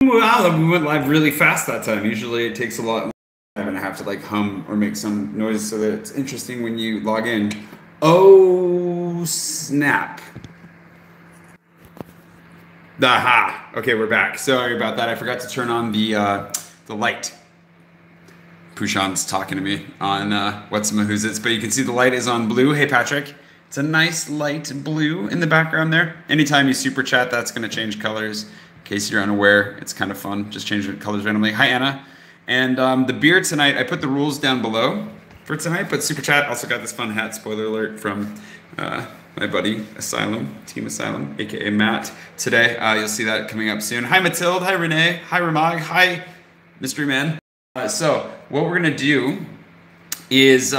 Wow, we went live really fast that time. Usually it takes a lot. I'm gonna have to like hum or make some noise so that it's interesting when you log in. Oh snap! Aha! Okay, we're back. Sorry about that. I forgot to turn on the light. Pushan's talking to me on what's my who's it's, but you can see the light is on blue. Hey Patrick, it's a nice light blue in the background there. Anytime you super chat, that's gonna change colors. In case you're unaware, it's kind of fun. Just change the colors randomly. Hi Anna. And the beer tonight, I put the rules down below for tonight, but super chat also got this fun hat, spoiler alert, from my buddy Asylum, Team Asylum, aka Matt today. You'll see that coming up soon. Hi Mathilde, hi Renee, hi Ramag, hi Mystery Man. So what we're gonna do is,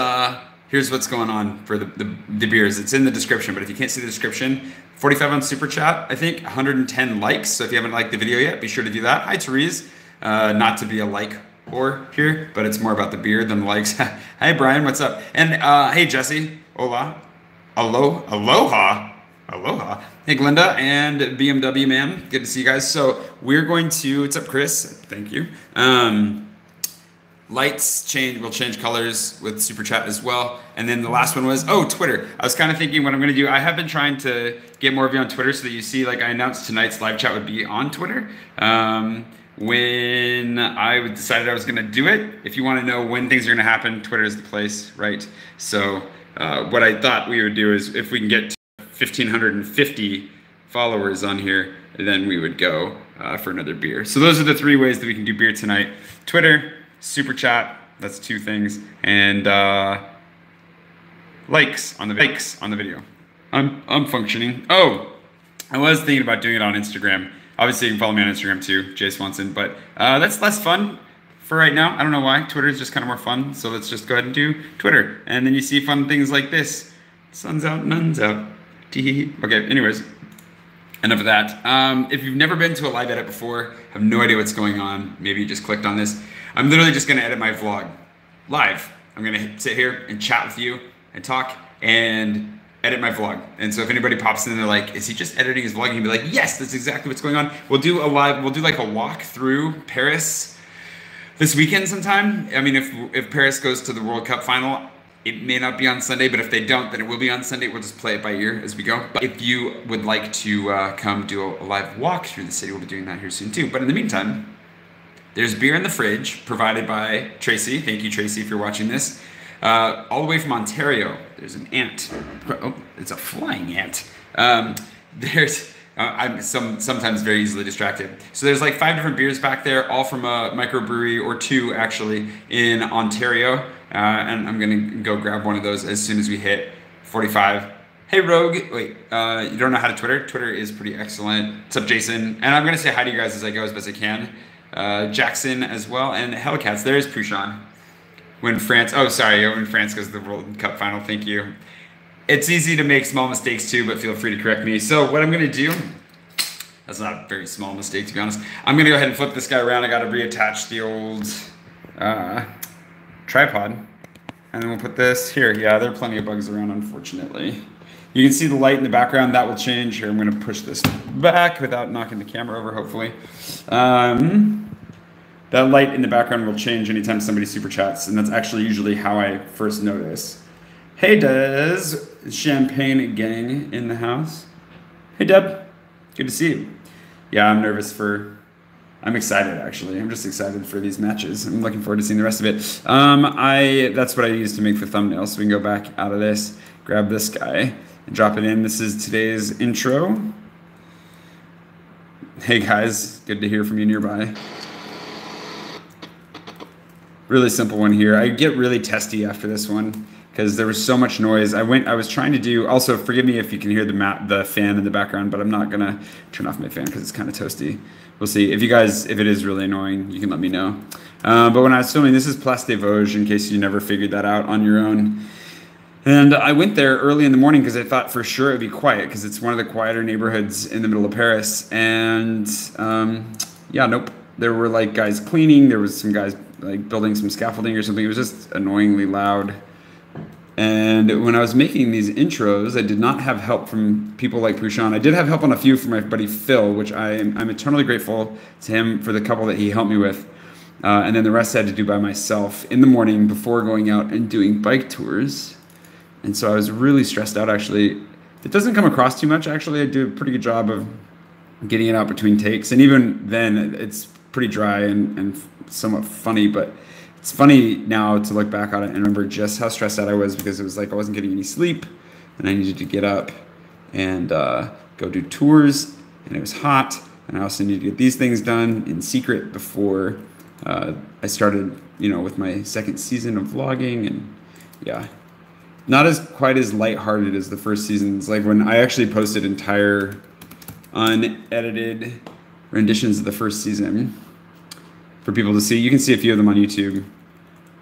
here's what's going on for the beers. It's in the description, but if you can't see the description, 45 on Super Chat, I think 110 likes. So if you haven't liked the video yet, be sure to do that. Hi Therese, not to be a like whore here, but it's more about the beer than the likes. Hi Brian, what's up? And hey Jesse, hola, aloha. Aloha. Hey Glinda and BMW man, good to see you guys. So we're going to, what's up Chris? Thank you. Lights change, will change colors with super chat as well. And then the last one was, oh, Twitter. I was kind of thinking what I'm going to do. I have been trying to get more of you on Twitter so that you see, like I announced tonight's live chat would be on Twitter. When I decided I was going to do it, if you want to know when things are going to happen, Twitter is the place, right? So what I thought we would do is if we can get to 1,550 followers on here, then we would go for another beer. So those are the three ways that we can do beer tonight. Twitter, super chat, that's two things, and likes on the video. I'm functioning. Oh, I was thinking about doing it on Instagram. Obviously you can follow me on Instagram too, Jay Swanson, but that's less fun for right now. I don't know why. Twitter is just kind of more fun, so let's just go ahead and do Twitter. And then you see fun things like this. Sun's out, none's out. Tee. Okay, anyways, enough of that. If you've never been to a live edit before, have no idea what's going on, maybe you just clicked on this. I'm literally just gonna edit my vlog live. I'm gonna sit here and chat with you and talk and edit my vlog. And so if anybody pops in and they're like, is he just editing his vlog? And you'd be like, yes, that's exactly what's going on. We'll do like a walk through Paris this weekend sometime. I mean, if Paris goes to the World Cup final, it may not be on Sunday, but if they don't, then it will be on Sunday. We'll just play it by ear as we go. But if you would like to come do a live walk through the city, we'll be doing that here soon too. But in the meantime, there's beer in the fridge provided by Tracy. Thank you, Tracy, if you're watching this. All the way from Ontario, there's an ant. Oh, it's a flying ant. I'm sometimes very easily distracted. So there's like 5 different beers back there, all from a microbrewery, or 2 actually, in Ontario. And I'm gonna go grab one of those as soon as we hit 45. Hey Rogue, wait, you don't know how to Twitter? Twitter is pretty excellent. What's up, Jason? And I'm gonna say hi to you guys as I go as best I can. Jackson as well, and Hellcats. There's Pushan. When France goes to the World Cup final, thank you. It's easy to make small mistakes too, but feel free to correct me. So what I'm gonna do, that's not a very small mistake to be honest. I'm gonna go ahead and flip this guy around. I gotta reattach the old tripod. And then we'll put this here. Yeah, there are plenty of bugs around, unfortunately. You can see the light in the background. That will change. Here, I'm gonna push this back without knocking the camera over, hopefully. That light in the background will change anytime somebody super chats, and that's actually usually how I first notice. Hey Des, Champagne Gang in the house. Hey Deb, good to see you. Yeah, I'm excited actually. I'm just excited for these matches. I'm looking forward to seeing the rest of it. That's what I use to make for thumbnails, so we can go back out of this, grab this guy, and drop it in. This is today's intro. Hey guys, good to hear from you nearby. Really simple one here. I get really testy after this one because there was so much noise. I was trying to do, also forgive me if you can hear the fan in the background, but I'm not gonna turn off my fan because it's kind of toasty. We'll see. If it is really annoying, you can let me know. But when I was filming, this is Place des Vosges, in case you never figured that out on your own. And I went there early in the morning because I thought for sure it'd be quiet because it's one of the quieter neighborhoods in the middle of Paris. And yeah, nope. There were like guys cleaning. There was some guys like building some scaffolding or something. It was just annoyingly loud. And when I was making these intros, I did not have help from people like Prushan. I did have help on a few from my buddy Phil, which I'm eternally grateful to him for the couple that he helped me with. And then the rest I had to do by myself in the morning before going out and doing bike tours. And so I was really stressed out, actually. It doesn't come across too much, actually. I do a pretty good job of getting it out between takes. And even then, it's pretty dry and somewhat funny, but it's funny now to look back on it and remember just how stressed out I was, because it was like I wasn't getting any sleep and I needed to get up and go do tours, and it was hot, and I also needed to get these things done in secret before I started, you know, with my second season of vlogging. And yeah, not as quite as lighthearted as the first seasons. Like when I actually posted entire unedited renditions of the first season for people to see. You can see a few of them on YouTube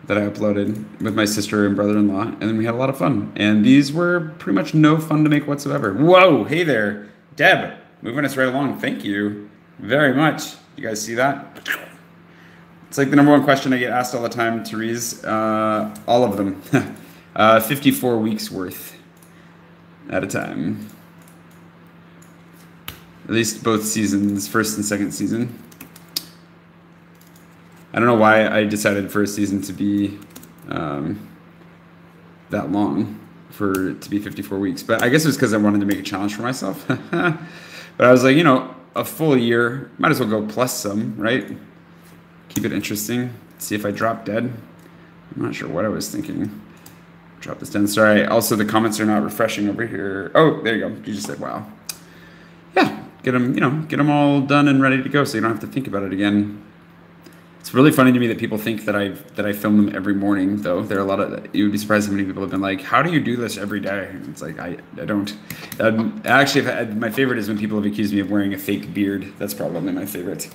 that I uploaded with my sister and brother-in-law, and then we had a lot of fun. And these were pretty much no fun to make whatsoever. Whoa, hey there, Deb, moving us right along. Thank you very much. You guys see that? It's like the number one question I get asked all the time, Therese. All of them. 54 weeks worth at a time. At least both seasons, first and second season. I don't know why I decided first season to be that long, for it to be 54 weeks. But I guess it was because I wanted to make a challenge for myself. But I was like, you know, a full year, might as well go plus some, right? Keep it interesting. See if I drop dead. I'm not sure what I was thinking. Drop this down. Sorry. Also, the comments are not refreshing over here. Oh, there you go. You just said, wow. Yeah, get them, you know, get them all done and ready to go, so you don't have to think about it again. It's really funny to me that people think that I film them every morning, though. There are a lot of, you would be surprised how many people have been like, how do you do this every day? And it's like, I don't. Actually, my favorite is when people have accused me of wearing a fake beard. That's probably my favorite.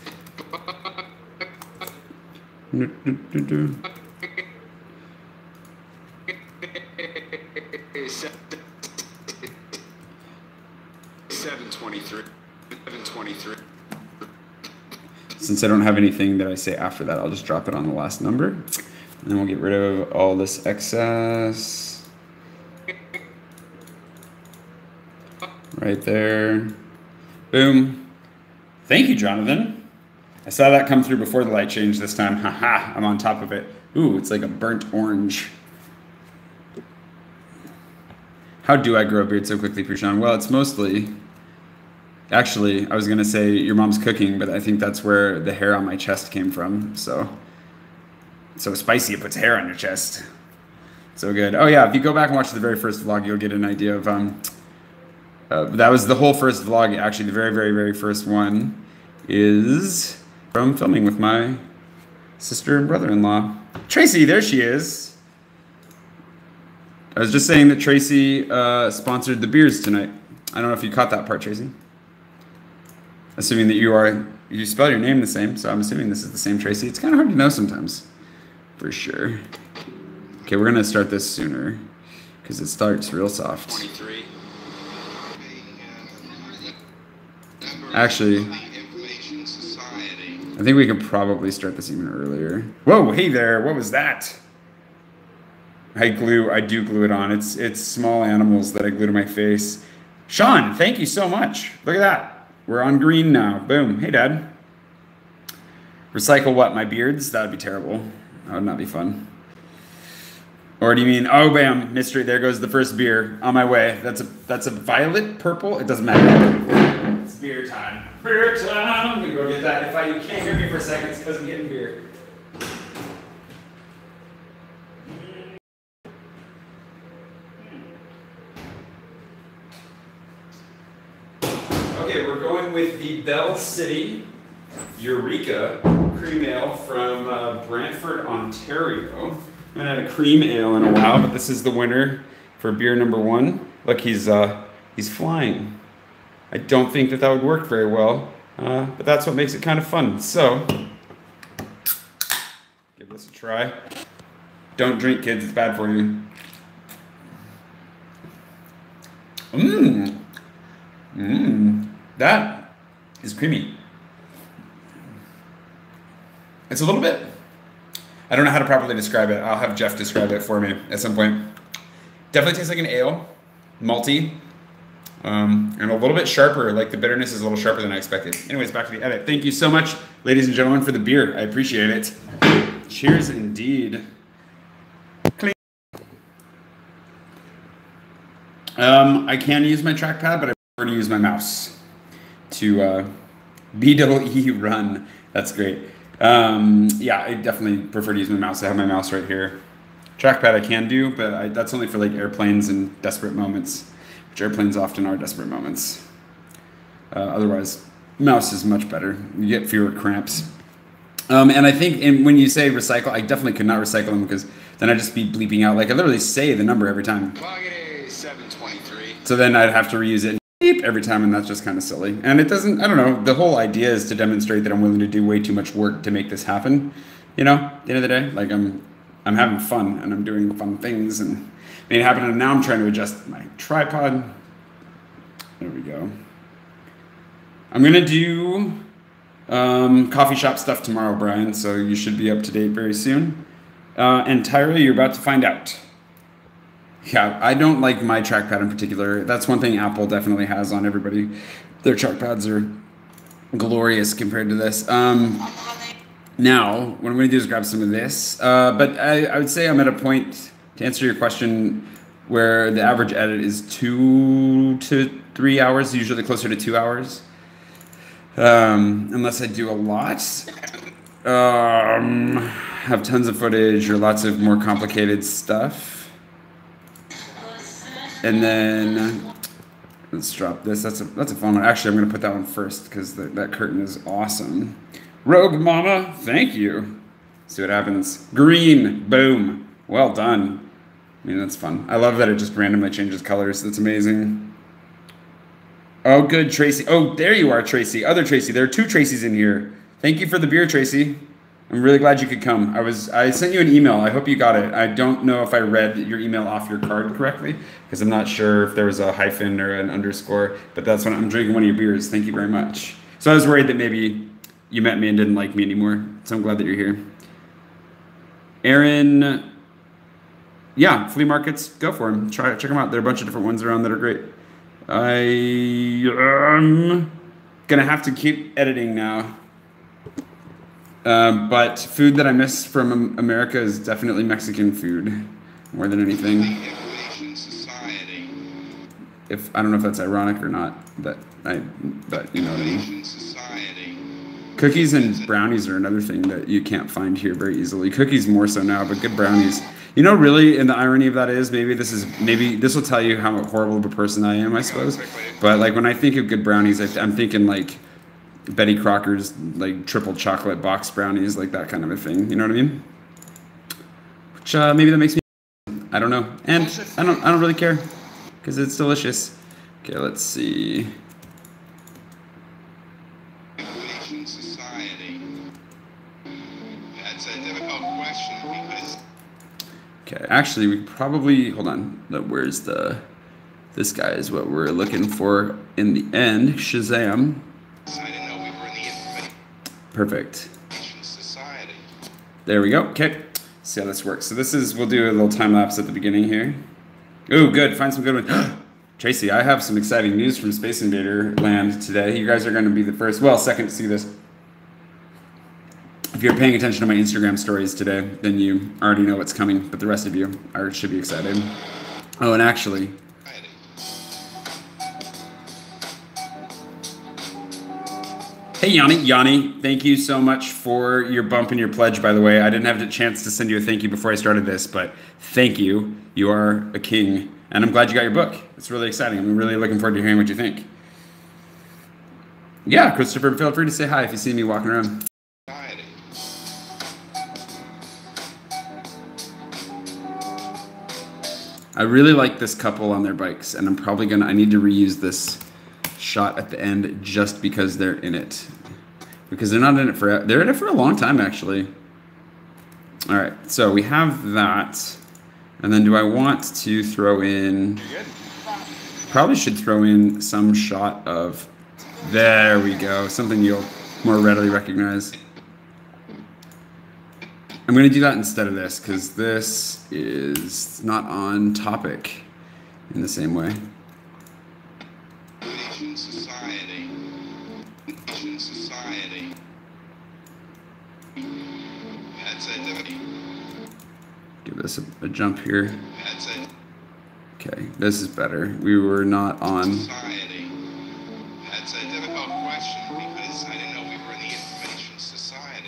723. 723. Since I don't have anything that I say after that, I'll just drop it on the last number. And then we'll get rid of all this excess. Right there. Boom. Thank you, Jonathan. I saw that come through before the light changed this time. Haha, I'm on top of it. Ooh, it's like a burnt orange. How do I grow a beard so quickly, Prushan? Well, it's mostly... Actually, I was going to say your mom's cooking, but I think that's where the hair on my chest came from. So spicy, it puts hair on your chest. So good. Oh yeah, if you go back and watch the very first vlog, you'll get an idea of... that was the whole first vlog, actually. The very, very, very first one is from filming with my sister and brother-in-law. Tracy, there she is. I was just saying that Tracy sponsored the beers tonight. I don't know if you caught that part, Tracy. Assuming that you spell your name the same, so I'm assuming this is the same Tracy. It's kind of hard to know sometimes, for sure. Okay, we're gonna start this sooner, because it starts real soft. 23. Actually, I think we could probably start this even earlier. Whoa, hey there, what was that? I do glue it on. It's small animals that I glue to my face. Sean, thank you so much. Look at that. We're on green now. Boom. Hey, Dad. Recycle what? My beards? That would be terrible. That would not be fun. Or do you mean, oh, bam, mystery. There goes the first beer on my way. That's a violet purple. It doesn't matter. It's beer time. Beer time. I'm going to go get that. If you can't hear me for a second, it's because I'm getting beer. Okay, we're going with the Bell City Eureka Cream Ale from Brantford, Ontario. I haven't had a cream ale in a while, but this is the winner for beer number 1. Look, he's flying. I don't think that would work very well, but that's what makes it kind of fun. So, give this a try. Don't drink, kids, it's bad for you. That is creamy. It's a little bit, I don't know how to properly describe it. I'll have Jeff describe it for me at some point. Definitely tastes like an ale, malty, and a little bit sharper. Like the bitterness is a little sharper than I expected. Anyways, back to the edit. Thank you so much, ladies and gentlemen, for the beer. I appreciate it. Cheers indeed. Clean. I can use my trackpad, but I prefer to use my mouse to BEE run. That's great. Yeah, I definitely prefer to use my mouse. I have my mouse right here. Trackpad I can do, but that's only for like airplanes and desperate moments, which airplanes often are desperate moments. Otherwise, mouse is much better. You get fewer cramps. And I think when you say recycle, I definitely could not recycle them because then I'd just be bleeping out. Like I literally say the number every time. Logity 723. So then I'd have to reuse it beep every time, and that's just kind of silly. And it doesn't, I don't know, the whole idea is to demonstrate that I'm willing to do way too much work to make this happen. You know, at the end of the day, like I'm having fun and I'm doing fun things and made it happen. And now I'm trying to adjust my tripod. There we go. I'm gonna do coffee shop stuff tomorrow, Brian, so you should be up to date very soon. And Tyra, you're about to find out. Yeah, I don't like my trackpad in particular. That's one thing Apple definitely has on everybody. Their trackpads are glorious compared to this. Now, what I'm going to do is grab some of this. But I would say I'm at a point, to answer your question, where the average edit is 2 to 3 hours, usually closer to 2 hours. Unless I do a lot. Have tons of footage or lots of more complicated stuff. And then let's drop this. That's a fun one. Actually, I'm going to put that one first because that curtain is awesome. Rogue Mama, thank you. See what happens. Green, boom. Well done. I mean, that's fun. I love that it just randomly changes colors. That's amazing. Oh, good, Tracy. Oh, there you are, Tracy. Other Tracy. There are 2 Tracys in here. Thank you for the beer, Tracy. I'm really glad you could come. I sent you an email. I hope you got it. I don't know if I read your email off your card correctly because I'm not sure if there was a hyphen or an underscore, but that's when I'm drinking one of your beers. Thank you very much. So I was worried that maybe you met me and didn't like me anymore. So I'm glad that you're here. Aaron, yeah, flea markets, go for them. Check them out. There are a bunch of different ones around that are great. I'm gonna have to keep editing now. But food that I miss from America is definitely Mexican food, more than anything. If I don't know if that's ironic or not, but you know what I mean. Cookies and brownies are another thing that you can't find here very easily. Cookies more so now, but good brownies. You know, really, and the irony of that is maybe this will tell you how horrible of a person I am, I suppose. But like when I think of good brownies, I'm thinking like Betty Crocker's like triple chocolate box brownies, like that kind of a thing. You know what I mean? Which maybe that makes me, I don't know, and I don't really care because it's delicious. Okay, let's see. Okay, actually, we probably hold on. Where's this guy is what we're looking for in the end. Shazam. Perfect. There we go. Okay. See how this works. So we'll do a little time lapse at the beginning here. Ooh, good. Find some good ones. Tracy, I have some exciting news from Space Invader Land today. You guys are going to be the first, second to see this. If you're paying attention to my Instagram stories today, then you already know what's coming, but the rest of you should be excited. Oh, and actually, hey, Yanni, thank you so much for your bump and your pledge, by the way. I didn't have the chance to send you a thank you before I started this, but thank you. You are a king, and I'm glad you got your book. It's really exciting. I'm really looking forward to hearing what you think. Yeah, Christopher, feel free to say hi if you see me walking around. I really like this couple on their bikes, and I need to reuse this shot at the end just because they're in it. Because they're not in it they're in it for a long time, actually. All right, so we have that. And then do I want to throw in, probably should throw in some shot of, there we go, something you'll more readily recognize. I'm going to do that instead of this because this is not on topic in the same way. Nation society. Nation society. That's it. Give this a jump here. That's it. Okay, this is better. We were not on. Society. That's a difficult question because I didn't know we were in the information society.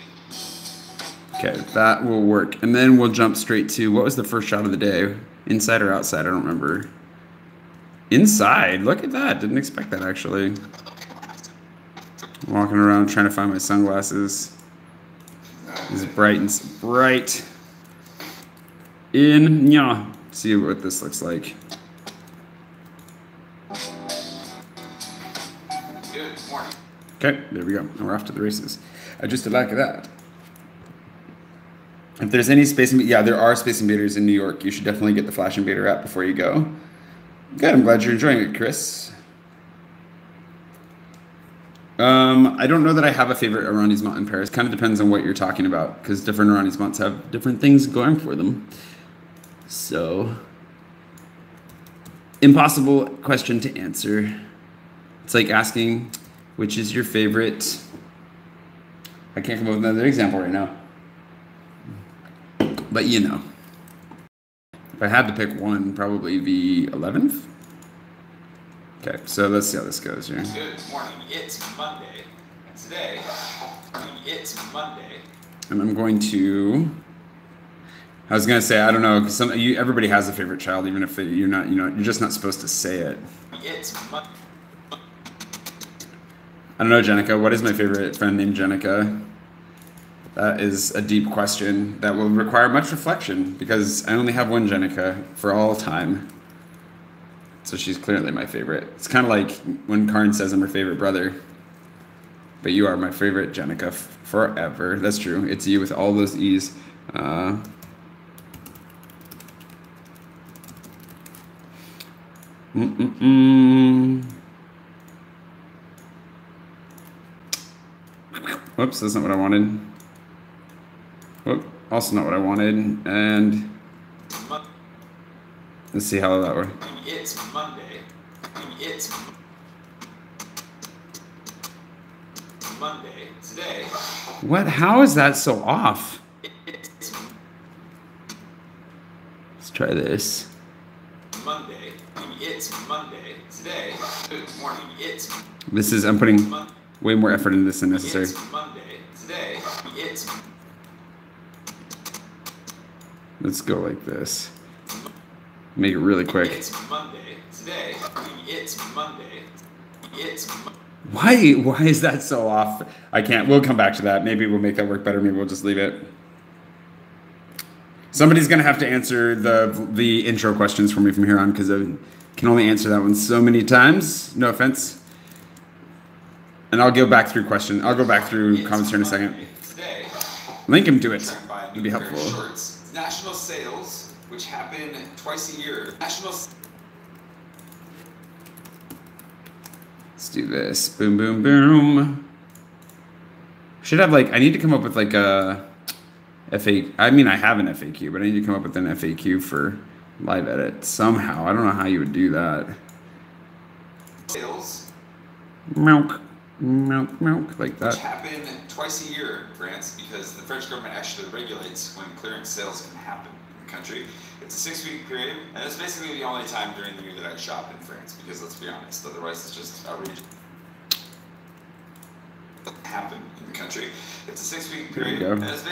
Okay, that will work. And then we'll jump straight to, what was the first shot of the day? Inside or outside? I don't remember. Inside. Look at that. Didn't expect that, actually. Walking around trying to find my sunglasses. It's bright and bright. Yeah. See what this looks like. Good morning. Okay, there we go. And we're off to the races. I just like that. If there's any Space Invader, yeah, there are Space Invaders in New York. You should definitely get the Flash Invader app before you go. Good, I'm glad you're enjoying it, Chris. I don't know that I have a favorite arrondissement in Paris. Kind of depends on what you're talking about, because different arrondissements have different things going for them. So, impossible question to answer. It's like asking, which is your favorite? I can't come up with another example right now. But you know, if I had to pick one, probably the 11th. Okay, so let's see how this goes here. Good morning. It's Monday. And today, it's Monday. And I'm going to. I was gonna say I don't know because everybody has a favorite child, even if you're not. You know, you're just not supposed to say it. It's Monday. I don't know, Jenica. What is my favorite friend named Jenica? That is a deep question that will require much reflection because I only have one Jenica for all time. So she's clearly my favorite. It's kind of like when Karn says I'm her favorite brother. But you are my favorite Jenica forever. That's true. It's you with all those E's. Whoops, that's not what I wanted. Whoop, also not what I wanted. And let's see how that works. It's Monday. It's Monday. Today. What? How is that so off? Let's try this. Monday. It's Monday. Today. Good morning. It's. This is, I'm putting way more effort into this than necessary. It's Monday. Today. It's. Let's go like this. Make it really quick. It's Monday. Today. It's Monday. It's. Why is that so off? I can't. We'll come back to that. Maybe we'll make that work better. Maybe we'll just leave it. Somebody's gonna have to answer the intro questions for me from here on because I can only answer that one so many times. No offense. And I'll go back through I'll go back through comments here in a second. Today. Link him to it. It'd be helpful. National sales, which happen twice a year. Let's do this. Boom, boom, boom. Should have I need to come up with a FAQ. I mean, I have an FAQ, but I need to come up with an FAQ for live edit somehow. I don't know how you would do that. Sales. Milk, like that. Which happen twice a year in France because the French government actually regulates when clearance sales can happen in the country. It's a 6-week period, and it's basically the only time during the year that I shop in France because let's be honest, otherwise it's just outrageous. Happen in the country. It's a 6-week period, and it's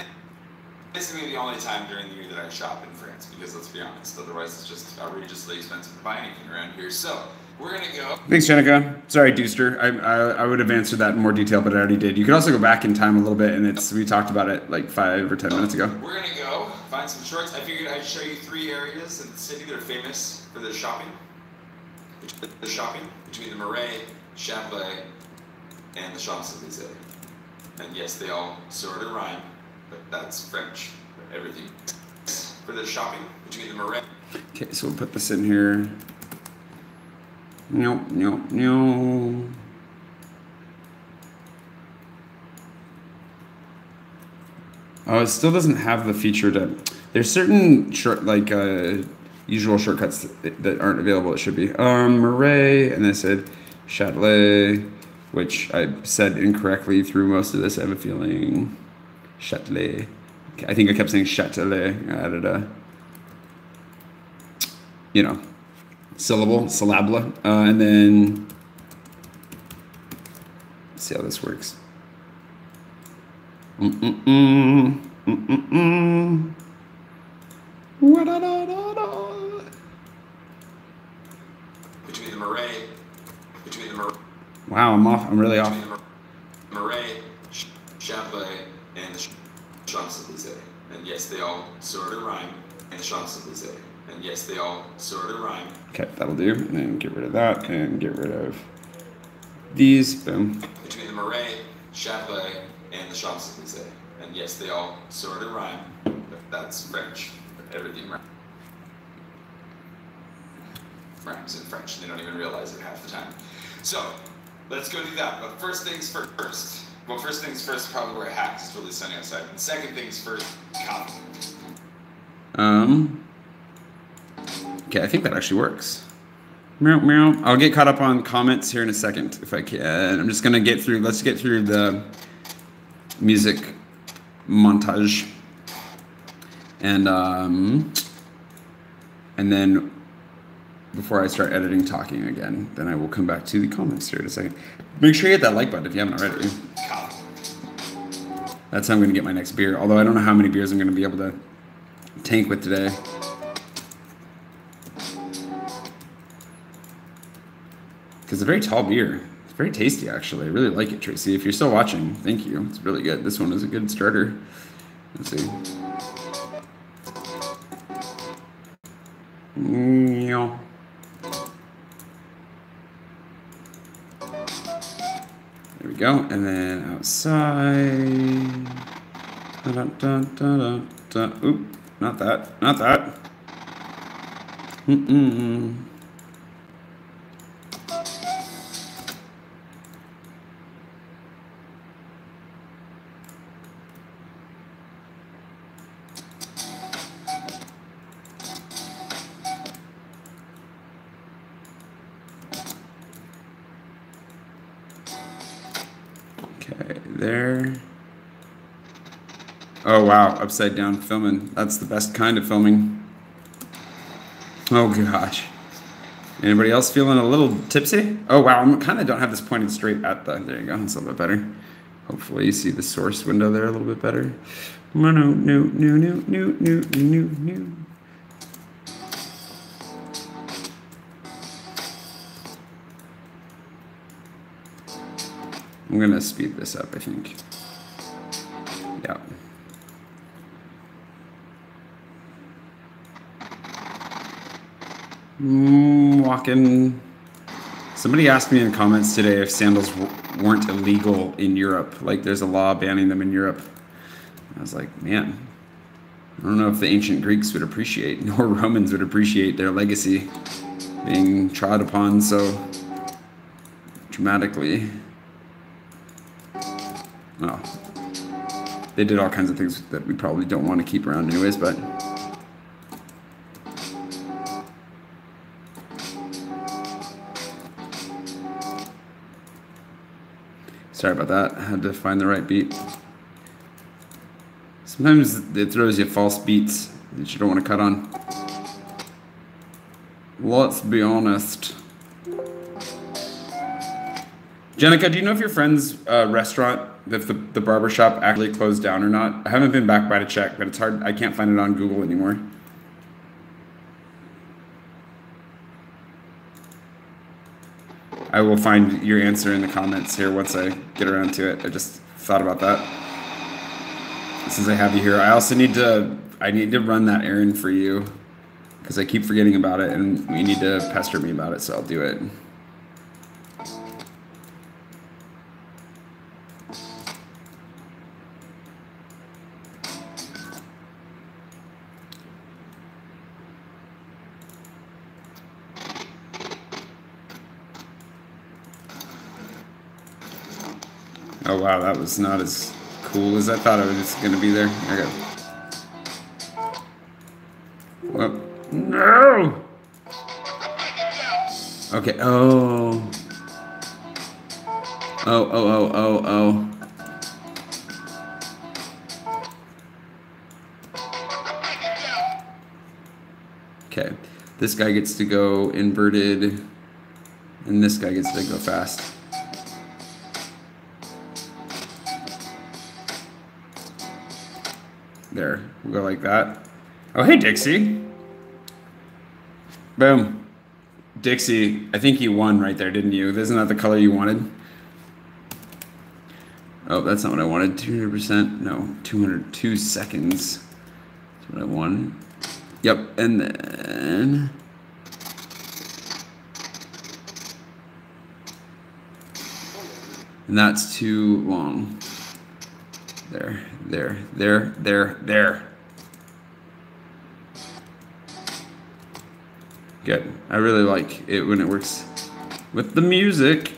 basically the only time during the year that I shop in France because let's be honest, otherwise it's just outrageously expensive to buy anything around here. So we're gonna go. Thanks, Jenica. Sorry, Deuster. I would have answered that in more detail, but I already did. You could also go back in time a little bit, and we talked about it like 5 or 10 minutes ago. We're gonna go find some shorts. I figured I'd show you 3 areas in the city that are famous for their shopping. The shopping between the Marais, Chambly, and the Champs-Elysees. And yes, they all sort of rhyme, but that's French for everything. For the shopping between the Marais. Okay, so we'll put this in here. No. Oh, it still doesn't have the feature to. There's certain usual shortcuts that aren't available. It should be Murray, and then I said Châtelet, which I said incorrectly through most of this. I have a feeling Châtelet. Okay, I think I kept saying Châtelet. I added a, syllable, and then let's see how this works. Between the Murray, wow, I'm really off. Murray, Châtelet, and the Champs-Élysées. And yes, they all sort of rhyme. And the Champs-Élysées. And yes, they all sort of rhyme. Okay, that'll do. And then get rid of that and get rid of these. Boom. Between the Murray, Châtelet, and the Champs-Élysées. And yes, they all sort of rhyme. That's French. Everything rhymes in French. They don't even realize it half the time. So, let's go do that. But first things first. Well, first things first, probably wear a hat because it's really sunny outside. And second things first, coffee. Okay, I think that actually works. Meow, meow. I'll get caught up on comments here in a second if I can. I'm just gonna let's get through the music montage. And then before I start editing talking again, then I will come back to the comments here in a second. Make sure you hit that like button if you haven't already. That's how I'm gonna get my next beer. Although I don't know how many beers I'm gonna be able to tank with today. Because it's a very tall beer. It's very tasty, actually. I really like it, Tracy. If you're still watching, thank you. It's really good. This one is a good starter. Let's see. There we go. And then outside. Oop, not that. Not that. There. Oh wow, upside down filming. That's the best kind of filming. Oh gosh. Anybody else feeling a little tipsy? Oh wow, I kind of don't have this pointed straight at the, there you go, that's a little bit better. Hopefully you see the source window there a little bit better. I'm gonna speed this up, I think. Yeah. Walking. Somebody asked me in the comments today if sandals weren't illegal in Europe. Like there's a law banning them in Europe. I was like, man, I don't know if the ancient Greeks would appreciate, nor Romans would appreciate their legacy being trod upon so dramatically. Well, they did all kinds of things that we probably don't want to keep around anyways, but sorry about that. I had to find the right beat. Sometimes it throws you false beats that you don't want to cut on. Let's be honest. Jenica, do you know if your friend's restaurant, if the barber shop actually closed down or not? I haven't been back by to check, but it's hard. I can't find it on Google anymore. I will find your answer in the comments here once I get around to it. I just thought about that. Since I have you here, I also need to run that errand for you because I keep forgetting about it and you need to pester me about it, so I'll do it. Oh wow, that was not as cool as I thought it was going to be there. Okay. Whoop. No! Okay, oh. Oh. Okay, this guy gets to go inverted, and this guy gets to go fast. There, we'll go like that. Oh, hey, Dixie. Boom. Dixie, I think you won right there, didn't you? Isn't that the color you wanted? Oh, that's not what I wanted. 200%. No, 202 seconds. That's what I wanted. Yep, and then... And that's too long. There. Good. I really like it when it works with the music.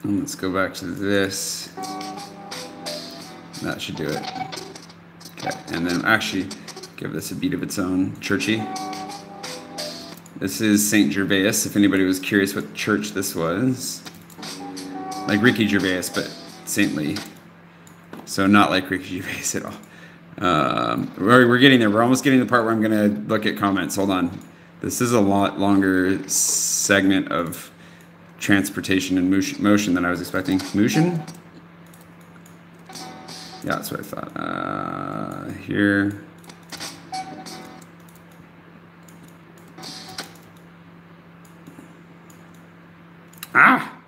And let's go back to this. That should do it. Okay, and then actually give this a beat of its own, churchy. This is St. Gervais, if anybody was curious what church this was. Like Ricky Gervais, but saintly. So not like Ricky Gervais at all. We're getting there. We're almost getting to the part where I'm going to look at comments. Hold on. This is a lot longer segment of transportation and motion than I was expecting. Motion? Yeah, that's what I thought. Here. Ah!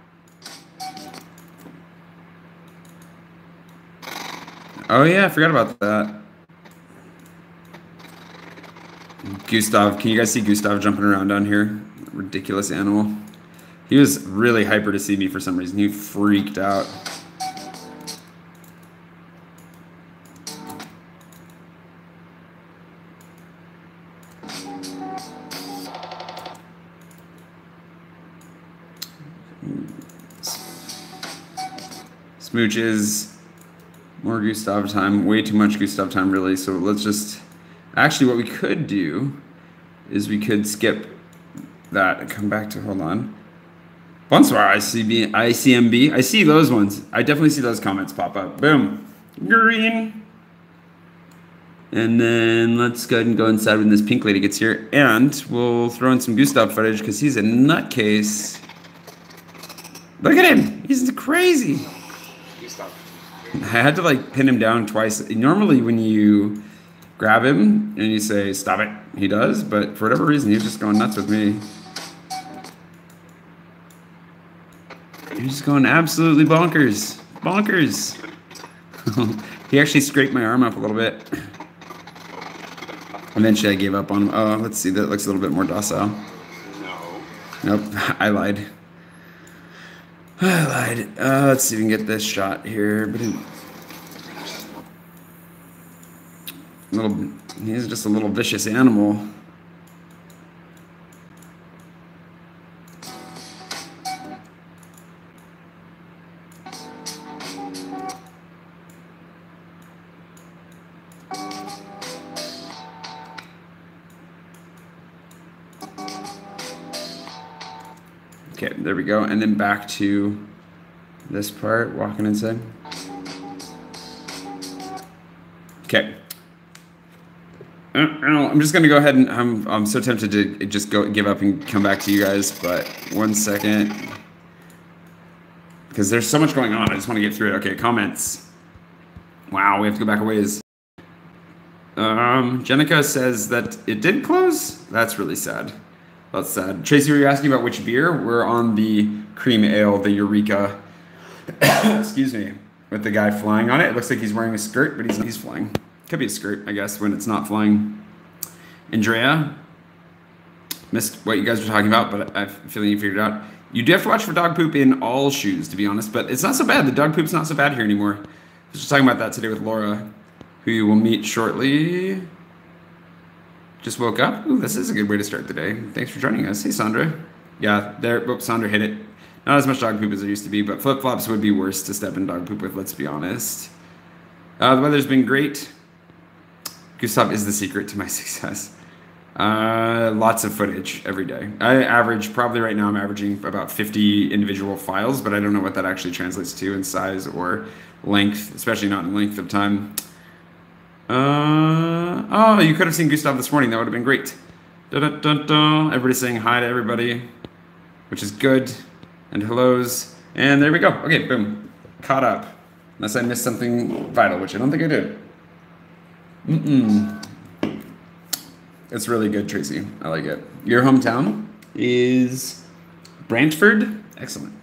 Oh yeah, I forgot about that. Gustav, can you guys see Gustav jumping around down here? Ridiculous animal. He was really hyper to see me for some reason. He freaked out. Smooches. More Gustav time. Way too much Gustav time, really. So let's just... Actually, what we could do is we could skip that and come back to... Hold on. Bonsoir, ICMB. I see those ones. I definitely see those comments pop up. Boom. Green. And then let's go ahead and go inside when this pink lady gets here. And we'll throw in some Gustav footage because he's a nutcase. Look at him. He's crazy. I had to like pin him down twice. Normally when you grab him and you say, stop it, he does. But for whatever reason, he's just going nuts with me. He's just going absolutely bonkers. Bonkers. He actually scraped my arm up a little bit. Eventually I gave up on him. Oh, let's see, that looks a little bit more docile. No. Nope, I lied. Let's see if we can get this shot here. But he's just a little vicious animal. Okay, there we go. And then back to this part, walking inside. Okay. I'm just gonna go ahead and I'm so tempted to just give up and come back to you guys, but 1 second. Because there's so much going on, I just want to get through it. Okay, comments. Wow, we have to go back a ways. Jenica says that it did close. That's really sad. That's sad. Tracy, were you asking about which beer? We're on the cream ale, the Eureka. Excuse me. With the guy flying on it. It looks like he's wearing a skirt, but he's flying. Could be a skirt, I guess, when it's not flying. Andrea, missed what you guys were talking about, but I'm feeling you figured it out. You do have to watch for dog poop in all shoes, to be honest, but it's not so bad. The dog poop's not so bad here anymore. I was just talking about that today with Laura, who you will meet shortly. Just woke up. Ooh, this is a good way to start the day. Thanks for joining us. Hey, Sandra. Yeah, there. Oops, Sandra hit it. Not as much dog poop as there used to be, but flip-flops would be worse to step in dog poop with, let's be honest. The weather's been great. Gustav is the secret to my success. Lots of footage every day. I average, probably right now I'm averaging about 50 individual files, but I don't know what that actually translates to in size or length, especially not in length of time. Oh, you could have seen Gustav this morning. That would have been great. Everybody's saying hi to everybody, which is good. And hellos. And there we go. Okay, boom. Caught up. Unless I missed something vital, which I don't think I did. It's really good, Tracy. I like it. Your hometown is Brantford? Excellent.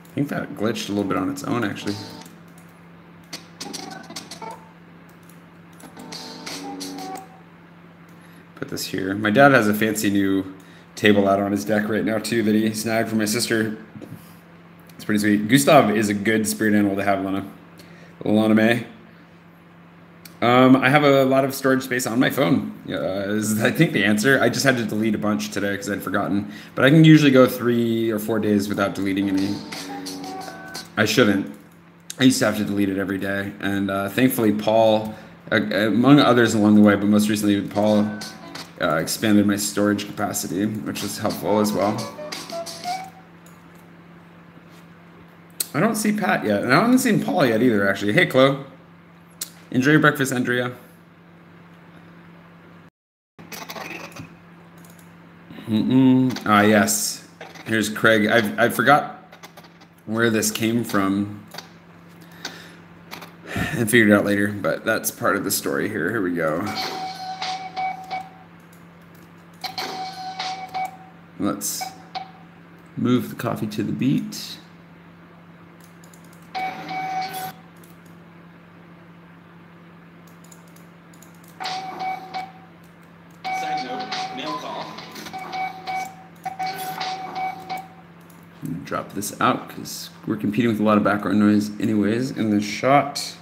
I think that glitched a little bit on its own, actually. Put this here. My dad has a fancy new table out on his deck right now, too, that he snagged for my sister. It's pretty sweet. Gustav is a good spirit animal to have, Lana May. I have a lot of storage space on my phone, is I think the answer. I just had to delete a bunch today because I'd forgotten. But I can usually go 3 or 4 days without deleting any. I shouldn't. I used to have to delete it every day. And thankfully, Paul, among others along the way, but most recently, Paul expanded my storage capacity, which was helpful as well. I don't see Pat yet. And I haven't seen Paul yet either, actually. Hey, Chloe. Enjoy your breakfast, Andrea. Ah, yes. Here's Craig. I forgot where this came from and figured it out later, but that's part of the story here. Here we go. Let's move the coffee to the beat. Drop this out because we're competing with a lot of background noise anyways in this shot.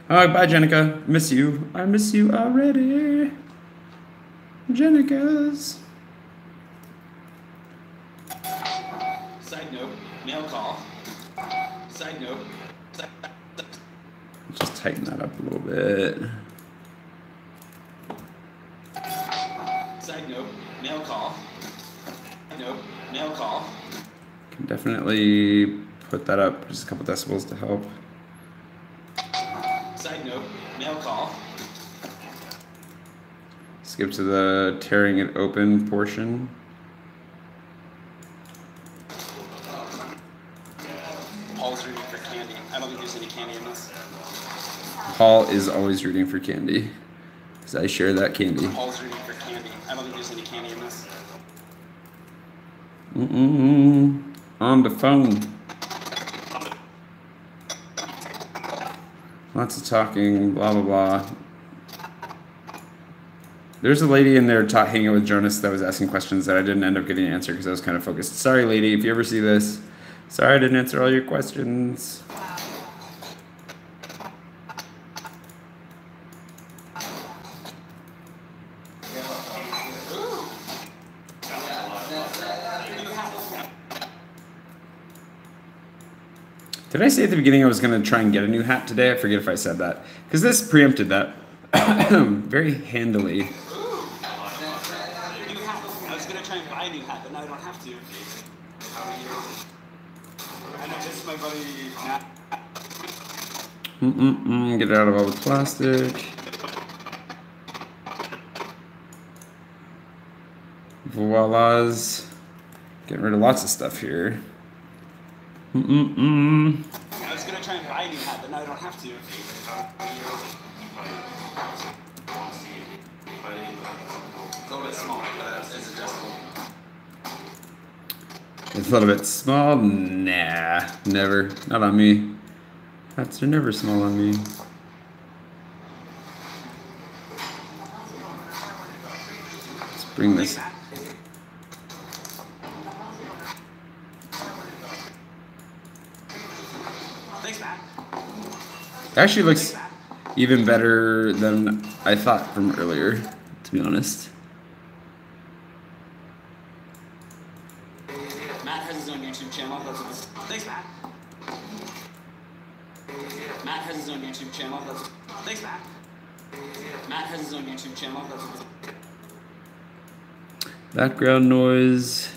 Oh, bye, Jenica. Miss you. I miss you already. Jenica's. Side note, mail call. Side note. Just tighten that up a little bit. Side note, mail call. Note, mail call. Can definitely put that up just a couple decibels to help. Side note, mail call. Skip to the tearing it open portion. Paul's rooting for candy. I don't think there's any candy in this. Paul is always rooting for candy because I share that candy. Paul's rooting for candy. I don't think there's any candy in this. On the phone. Lots of talking, blah, blah, blah. There's a lady in there hanging out with Jonas that was asking questions that I didn't end up getting an answer because I was kind of focused. Sorry, lady, if you ever see this. Sorry I didn't answer all your questions. Did I say at the beginning I was going to try and get a new hat today? I forget if I said that. Because this preempted that very handily. I was going to try and buy a new hat, but now I don't have to. I know just my buddy Matt. Get it out of all the plastic. Voila's. Getting rid of lots of stuff here. I was going to try and buy a new hat, but now I don't have to. A little bit small, but it's adjustable. It's a little bit small? Nah, never. Not on me. Hats are never small on me. Let's bring this. Thanks, Matt. Actually looks even better than I thought from earlier, to be honest. Matt has his own YouTube channel. That's what this. Thanks, Matt. Matt has his own YouTube channel. That's what, thanks, Matt. Matt has his own YouTube channel. That's what this. Background noise.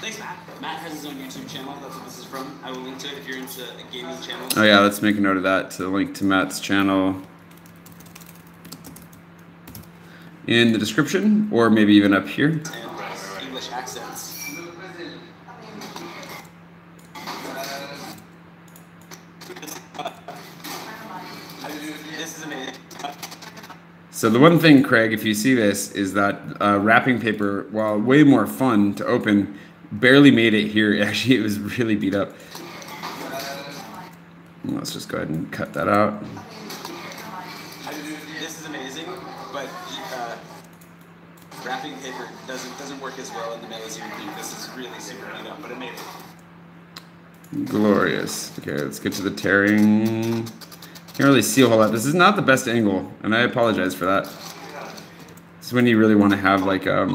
Thanks, Matt. Matt has his own YouTube channel. That's what this is from. I will link to it if you're into gaming channels. Oh yeah, let's make a note of that, to link to Matt's channel in the description, or maybe even up here. And English accents. This is amazing. So the one thing, Craig, if you see this, is that wrapping paper, while way more fun to open, barely made it here. Actually, it was really beat up. Let's just go ahead and cut that out. This is amazing, but wrapping paper doesn't work as well in the mail as you would think. This is really super beat up, but it made it. Glorious. Okay, let's get to the tearing. Can't really see a whole lot. This is not the best angle, and I apologize for that. This is when you really want to have like a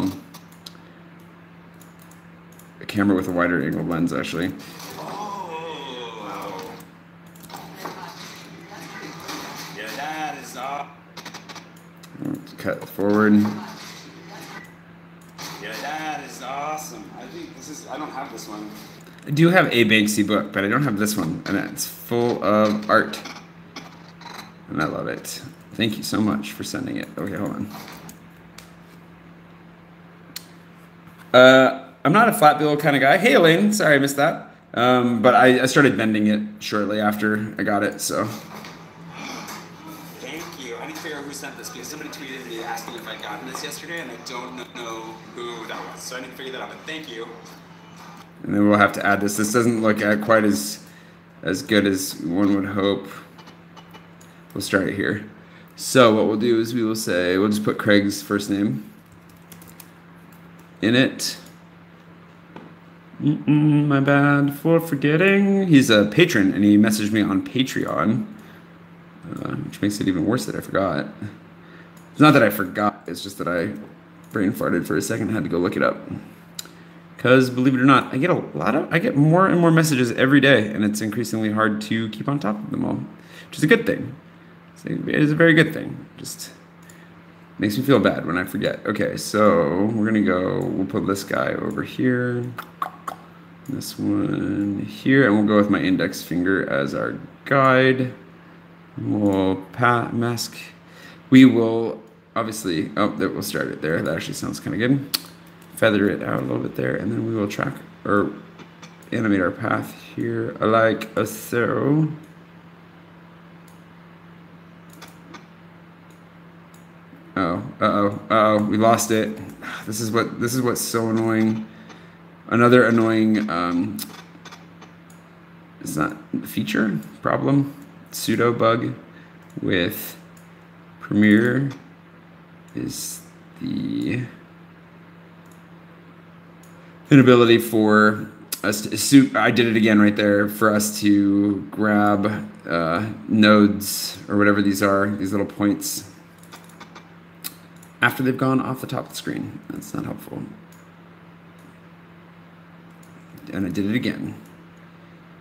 camera with a wider angle lens, actually. Oh. Yeah, that is up. Let's cut forward. Yeah, that is awesome. I think this is. I don't have this one. I do have a Banksy book, but I don't have this one, and it's full of art. And I love it. Thank you so much for sending it. Okay, hold on. I'm not a flat bill kind of guy. Hey, Elaine. Sorry I missed that. But I started bending it shortly after I got it, so. Thank you. I need to figure out who sent this because somebody tweeted me asking if I'd gotten this yesterday, and I don't know who that was. So I need to figure that out, but thank you. And then we'll have to add this. This doesn't look quite as good as one would hope. We'll start it here. So what we'll do is we'll just put Craig's first name in it. My bad for forgetting. He's a patron, and he messaged me on Patreon, which makes it even worse that I forgot. It's not that I forgot, it's just that I brain farted for a second and had to go look it up. Because believe it or not, I get more and more messages every day, and it's increasingly hard to keep on top of them all, which is a good thing. It is a very good thing. Just makes me feel bad when I forget. Okay, so we'll put this guy over here, this one here, and we'll go with my index finger as our guide. We'll mask. We will obviously, we'll start it there. That actually sounds kind of good. Feather it out a little bit there, and then we will track or animate our path here like so. We lost it. This is what's so annoying. Another annoying it's not feature problem, pseudo bug with Premiere is the inability for us to, I did it again right there, for us to grab nodes or whatever these are, these little points, after they've gone off the top of the screen. That's not helpful. And I did it again.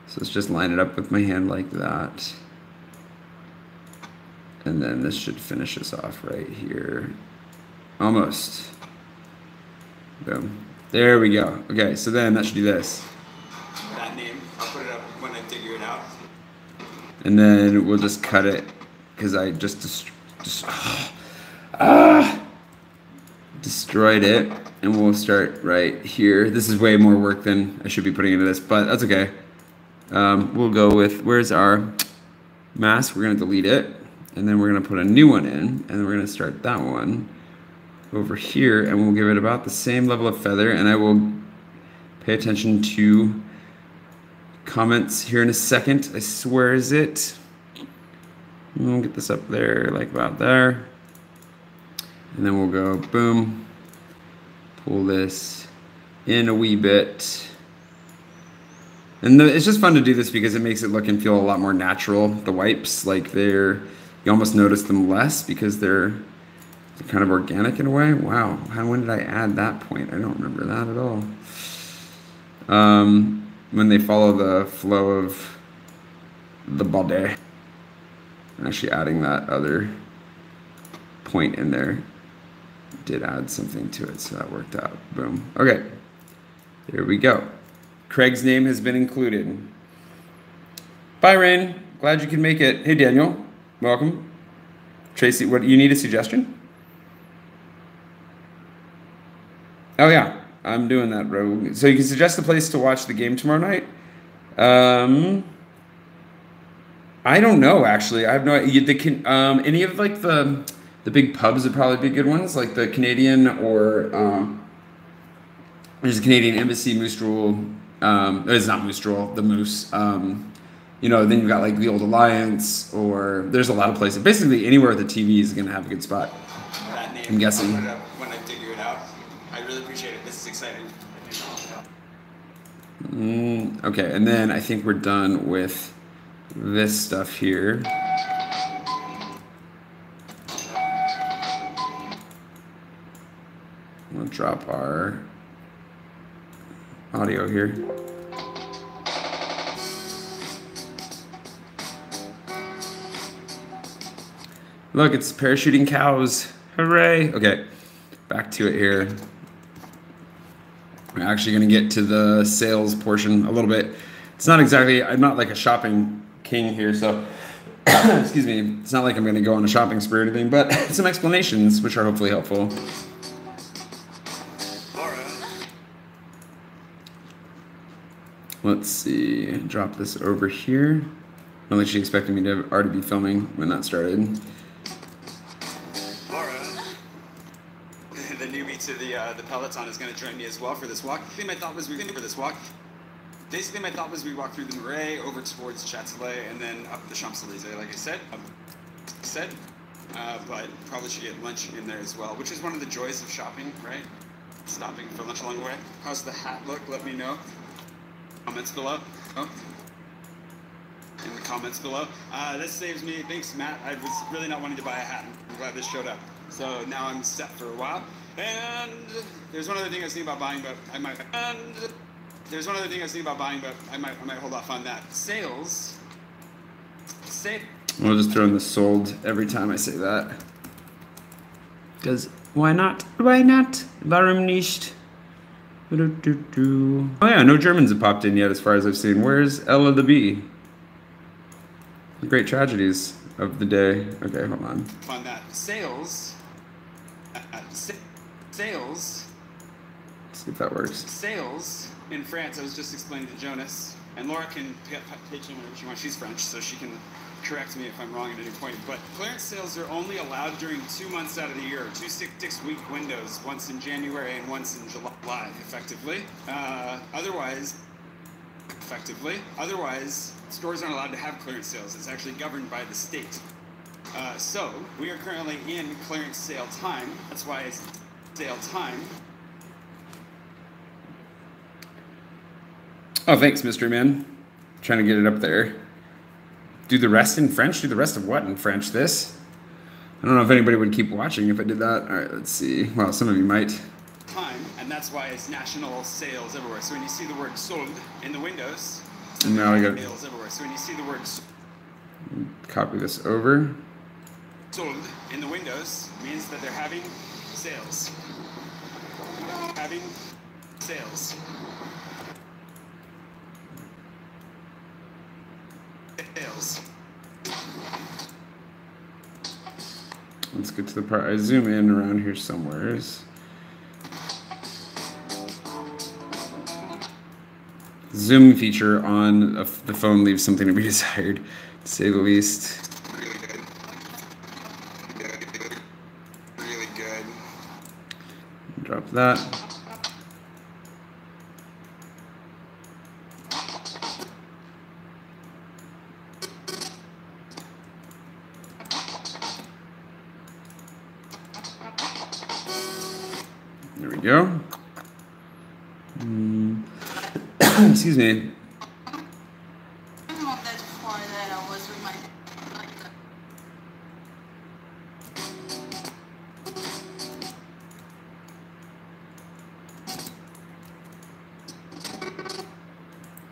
So let's just line it up with my hand like that. And then this should finish us off right here. Almost. Boom. There we go. Okay, so then that should do this. That name, I'll put it up when I figure it out. And then we'll just cut it, because I just destroyed it. And we'll start right here. This is way more work than I should be putting into this, but that's okay. We'll go with, where's our mask? We're going to delete it. And then we're going to put a new one in. And then we're going to start that one over here. And we'll give it about the same level of feather. And I will pay attention to comments here in a second. I swear is it. We'll get this up there, like about there. And then we'll go boom. Pull this in a wee bit. And it's just fun to do this because it makes it look and feel a lot more natural. The wipes, like you almost notice them less because they're kind of organic in a way. Wow, when did I add that point? I don't remember that at all. When they follow the flow of the VaD. I'm actually adding that other point in there. Did add something to it, so that worked out. Boom. Okay, here we go. Craig's name has been included. Bye, Rain. Glad you could make it. Hey, Daniel. Welcome. Tracy, what you need a suggestion? Oh yeah, I'm doing that, bro. So you can suggest a place to watch the game tomorrow night. I don't know actually. I have no idea. Any of like the big pubs would probably be good ones, like the Canadian or there's a Canadian Embassy, Moose Drool. It's not Moose Drool, the Moose. You know, then you've got like the Old Alliance, or there's a lot of places. Basically, anywhere with a TV is gonna have a good spot. That name, I'm guessing. I'll put it up when I figure it out. I really appreciate it. This is exciting. Okay, and then I think we're done with this stuff here. We'll drop our audio here. Look, it's parachuting cows. Hooray. Okay, back to it here. We're actually going to get to the sales portion a little bit. It's not exactly, I'm not like a shopping king here, so excuse me, it's not like I'm going to go on a shopping spree or anything, but some explanations which are hopefully helpful. Let's see, drop this over here. Not like she expected me to already be filming when that started. The newbie to the Peloton is going to join me as well for this walk. My thought was Basically, my thought was we walk through the Marais, over towards Châtelet, and then up the Champs-Élysées, like I said. But probably should get lunch in there as well, which is one of the joys of shopping, right? Stopping for lunch along the way. How's the hat look? Let me know. Comments below. Oh. In the comments below. This saves me. Thanks, Matt. I was really not wanting to buy a hat. I'm glad this showed up. So now I'm set for a while. And there's one other thing I was thinking about buying, but I might. There's one other thing I was thinking about buying, but I might hold off on that. Sales. We'll just throw in the sold every time I say that. Because why not? Why not? Warum nicht? Oh yeah, no Germans have popped in yet as far as I've seen. Where's Ella the Bee? The great tragedies of the day. Okay, hold on. On that. Sales. Sales. Let's see if that works. Sales in France, I was just explaining to Jonas, and Laura can pitch in whenever she wants. She's French, so she can correct me if I'm wrong at any point. But clearance sales are only allowed during 2 months out of the year, 2 6-week windows, once in January and once in July, effectively. Otherwise, stores aren't allowed to have clearance sales. It's actually governed by the state. So we are currently in clearance sale time. That's why it's sale time. Oh, thanks, Mystery Man. Trying to get it up there. Do the rest in French? Do the rest of what in French? This? I don't know if anybody would keep watching if I did that. All right, let's see. Well, some of you might. Time, and that's why it's national sales everywhere. So when you see the word sold in the windows, now I got sales everywhere. So when you see the word copy this over. Sold in the windows means that they're having sales. Having sales. Sales. Let's get to the part. I zoom in around here somewhere. Zoom feature on the phone leaves something to be desired, to say the least. Really good. Drop that. There we go. Excuse me.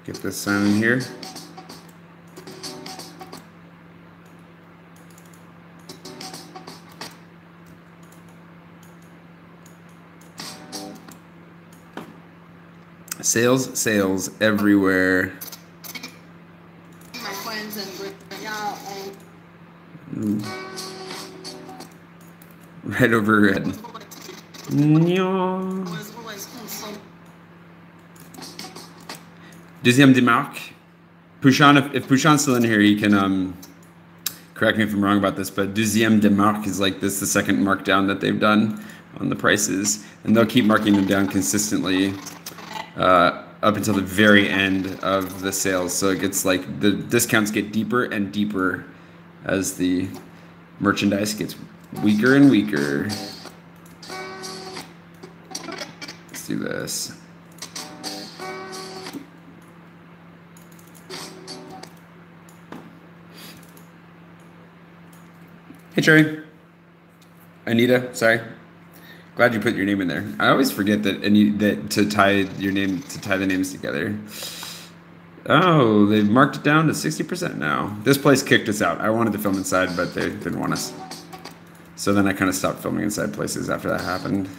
Get this sound in here. Sales everywhere. My friends and y'all Right overhead. Deuxième démarque. Pushan, if Pushan's still in here, he can correct me if I'm wrong about this, but deuxième démarque is like this, the second markdown that they've done on the prices, and they'll keep marking them down consistently up until the very end of the sales. So it gets like the discounts get deeper and deeper as the merchandise gets weaker and weaker. Let's do this. Hey, Cherry. Anita, sorry. Glad you put your name in there. I always forget that to tie the names together. Oh, they've marked it down to 60% now. This place kicked us out. I wanted to film inside, but they didn't want us. So then I kind of stopped filming inside places after that happened.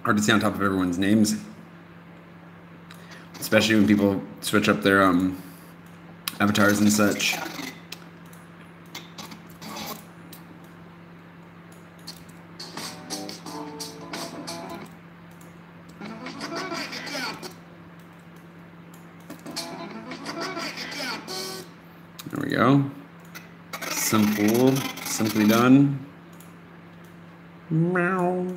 Hard to see on top of everyone's names, especially when people switch up their avatars and such. There we go. Simple, simply done. Meow.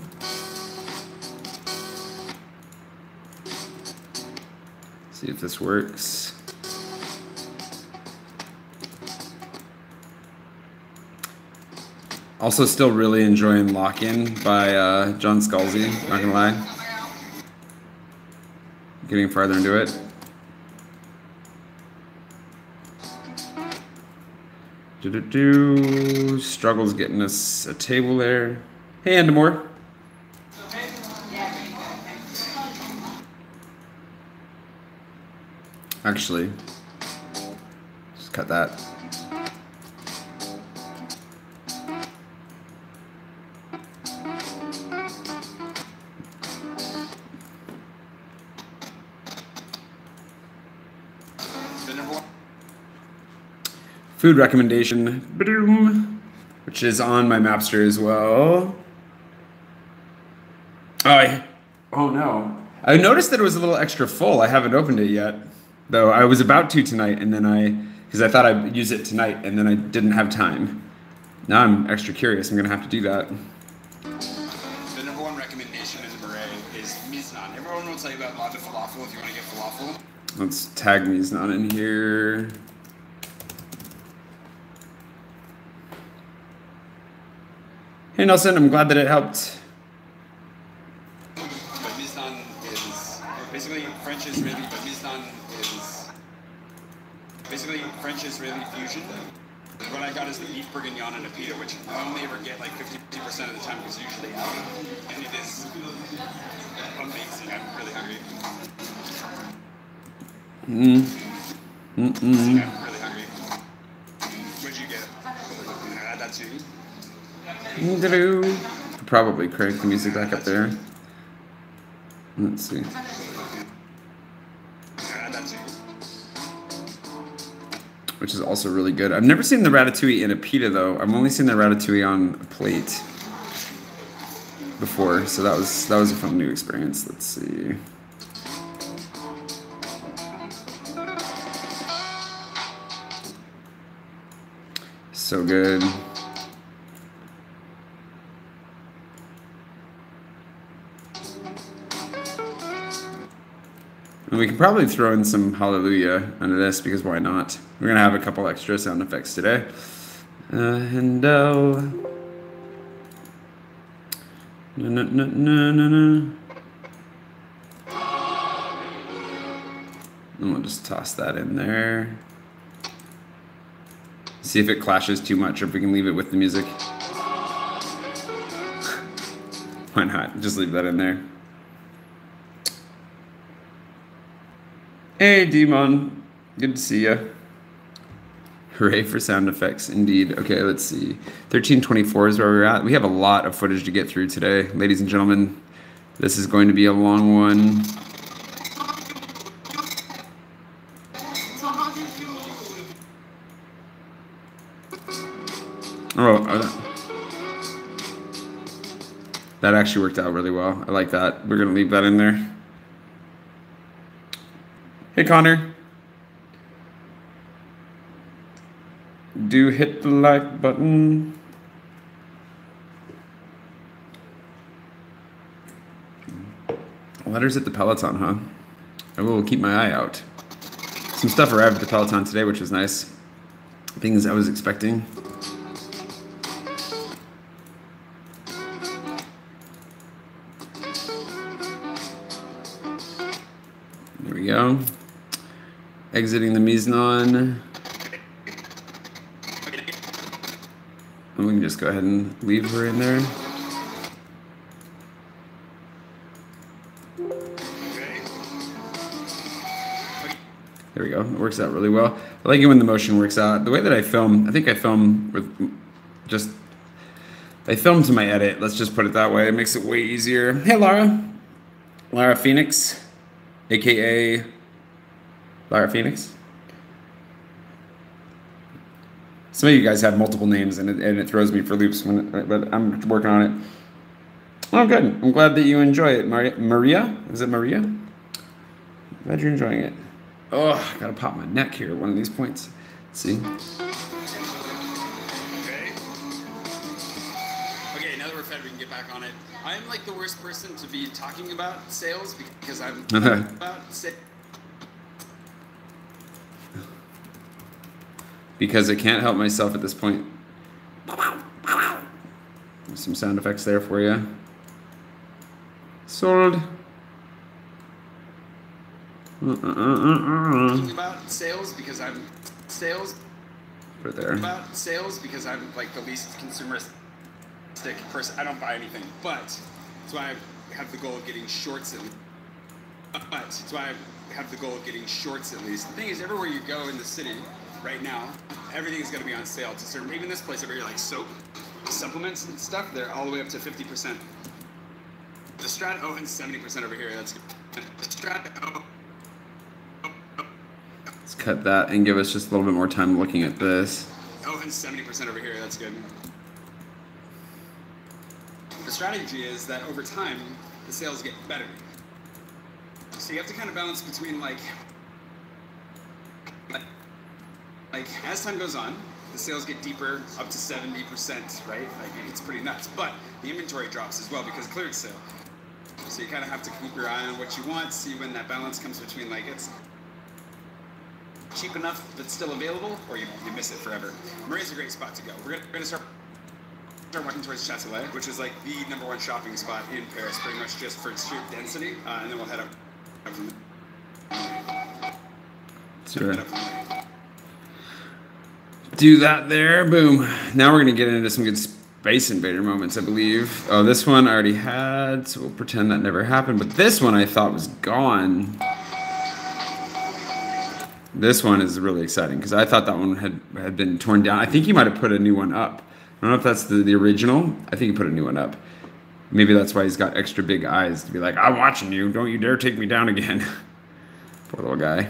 See if this works. Also still really enjoying Lock-In by John Scalzi, not gonna lie. Getting farther into it. Struggles getting us a table there. Hey, Andamore. Actually, just cut that. Food recommendation, which is on my Mapster as well. Oh no. I noticed that it was a little extra full. I haven't opened it yet. Though I was about to tonight, and then because I thought I'd use it tonight, and then I didn't have time. Now I'm extra curious. I'm gonna have to do that. The number one recommendation in the beret is miznan. Everyone will tell you about lava falafel if you want to get falafel. Let's tag miznan in here. Hey Nelson, I'm glad that it helped. But miznan is basically French Israeli, but miznan is basically French Israeli fusion. What I got is the beef bourguignon and a pita, which I only ever get like 50% of the time because it's usually out. And it is amazing. I'm really hungry. I'm really hungry. What'd you get? That's you. Probably crank the music back up there. Let's see. Which is also really good. I've never seen the ratatouille in a pita though. I've only seen the ratatouille on a plate before, so that was a fun new experience. Let's see. So good. And we can probably throw in some hallelujah under this because why not? We're gonna have a couple extra sound effects today. No. And we'll just toss that in there. See if it clashes too much or if we can leave it with the music. Why not? Just leave that in there. Hey, Demon. Good to see you. Hooray for sound effects, indeed. Okay, let's see. 1324 is where we're at. We have a lot of footage to get through today. Ladies and gentlemen, this is going to be a long one. That actually worked out really well. I like that. We're going to leave that in there. Hey, Connor. Do hit the like button. Letters at the Peloton, huh? I will keep my eye out. Some stuff arrived at the Peloton today, which was nice. Things I was expecting. There we go. Exiting the mise-en. And we can just go ahead and leave her in there. There we go. It works out really well. I like it when the motion works out. The way that I film, I think I film with just, I film to my edit. Let's just put it that way. It makes it way easier. Hey, Lara. Lara Phoenix, AKA Lara Phoenix. Some of you guys have multiple names, and it throws me for loops, but I'm working on it. Oh, good. I'm glad that you enjoy it. Maria? Is it Maria? Glad you're enjoying it. Oh, I gotta pop my neck here at one of these points. Let's see. Okay, now that we're fed, we can get back on it. I'm like the worst person to be talking about sales because I'm about sales. Because I can't help myself at this point. Some sound effects there for you. Sold. About sales because I'm sales. Right there. About sales because I'm like the least consumeristic person. I don't buy anything, but that's why I have the goal of getting shorts at least. The thing is, everywhere you go in the city right now, everything is going to be on sale. To certain, even this place over here, like soap, supplements and stuff, they're all the way up to 50%. The Strat, oh, and 70% over here. That's good. The Strat, oh. Let's cut that and give us just a little bit more time looking at this. Oh, and 70% over here. That's good. The strategy is that over time, the sales get better. So you have to kind of balance between like as time goes on, the sales get deeper, up to 70%, right? Like it's pretty nuts. But the inventory drops as well because clearance sale. So you kind of have to keep your eye on what you want, see when that balance comes between like it's cheap enough that's still available, or you miss it forever. Maria's a great spot to go. We're gonna start walking towards Châtelet, which is like the #1 shopping spot in Paris, pretty much just for its sheer density, and then we'll head up from sure. Do that there, boom. Now we're gonna get into some good Space Invader moments, I believe. Oh, this one I already had, so we'll pretend that never happened, but this one I thought was gone. This one is really exciting, because I thought that one had been torn down. I think he might have put a new one up. I don't know if that's the original. I think he put a new one up. Maybe that's why he's got extra big eyes to be like, I'm watching you. Don't you dare take me down again. Poor little guy.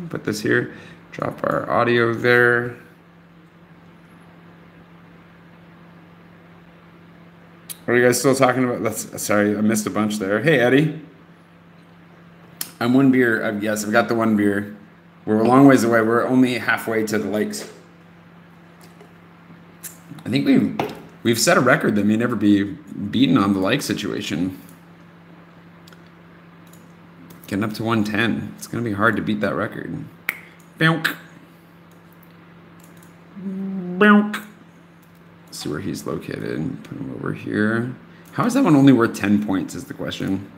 Put this here. Drop our audio there. Are you guys still talking about? Sorry, I missed a bunch there. Hey, Eddie. I'm one beer. Yes, I've got the one beer. We're a long ways away. We're only halfway to the lakes. I think we've set a record that may never be beaten on the lake situation. Getting up to 110. It's going to be hard to beat that record. Bonk. Bonk. See where he's located. Put him over here. How is that one only worth 10 points is the question.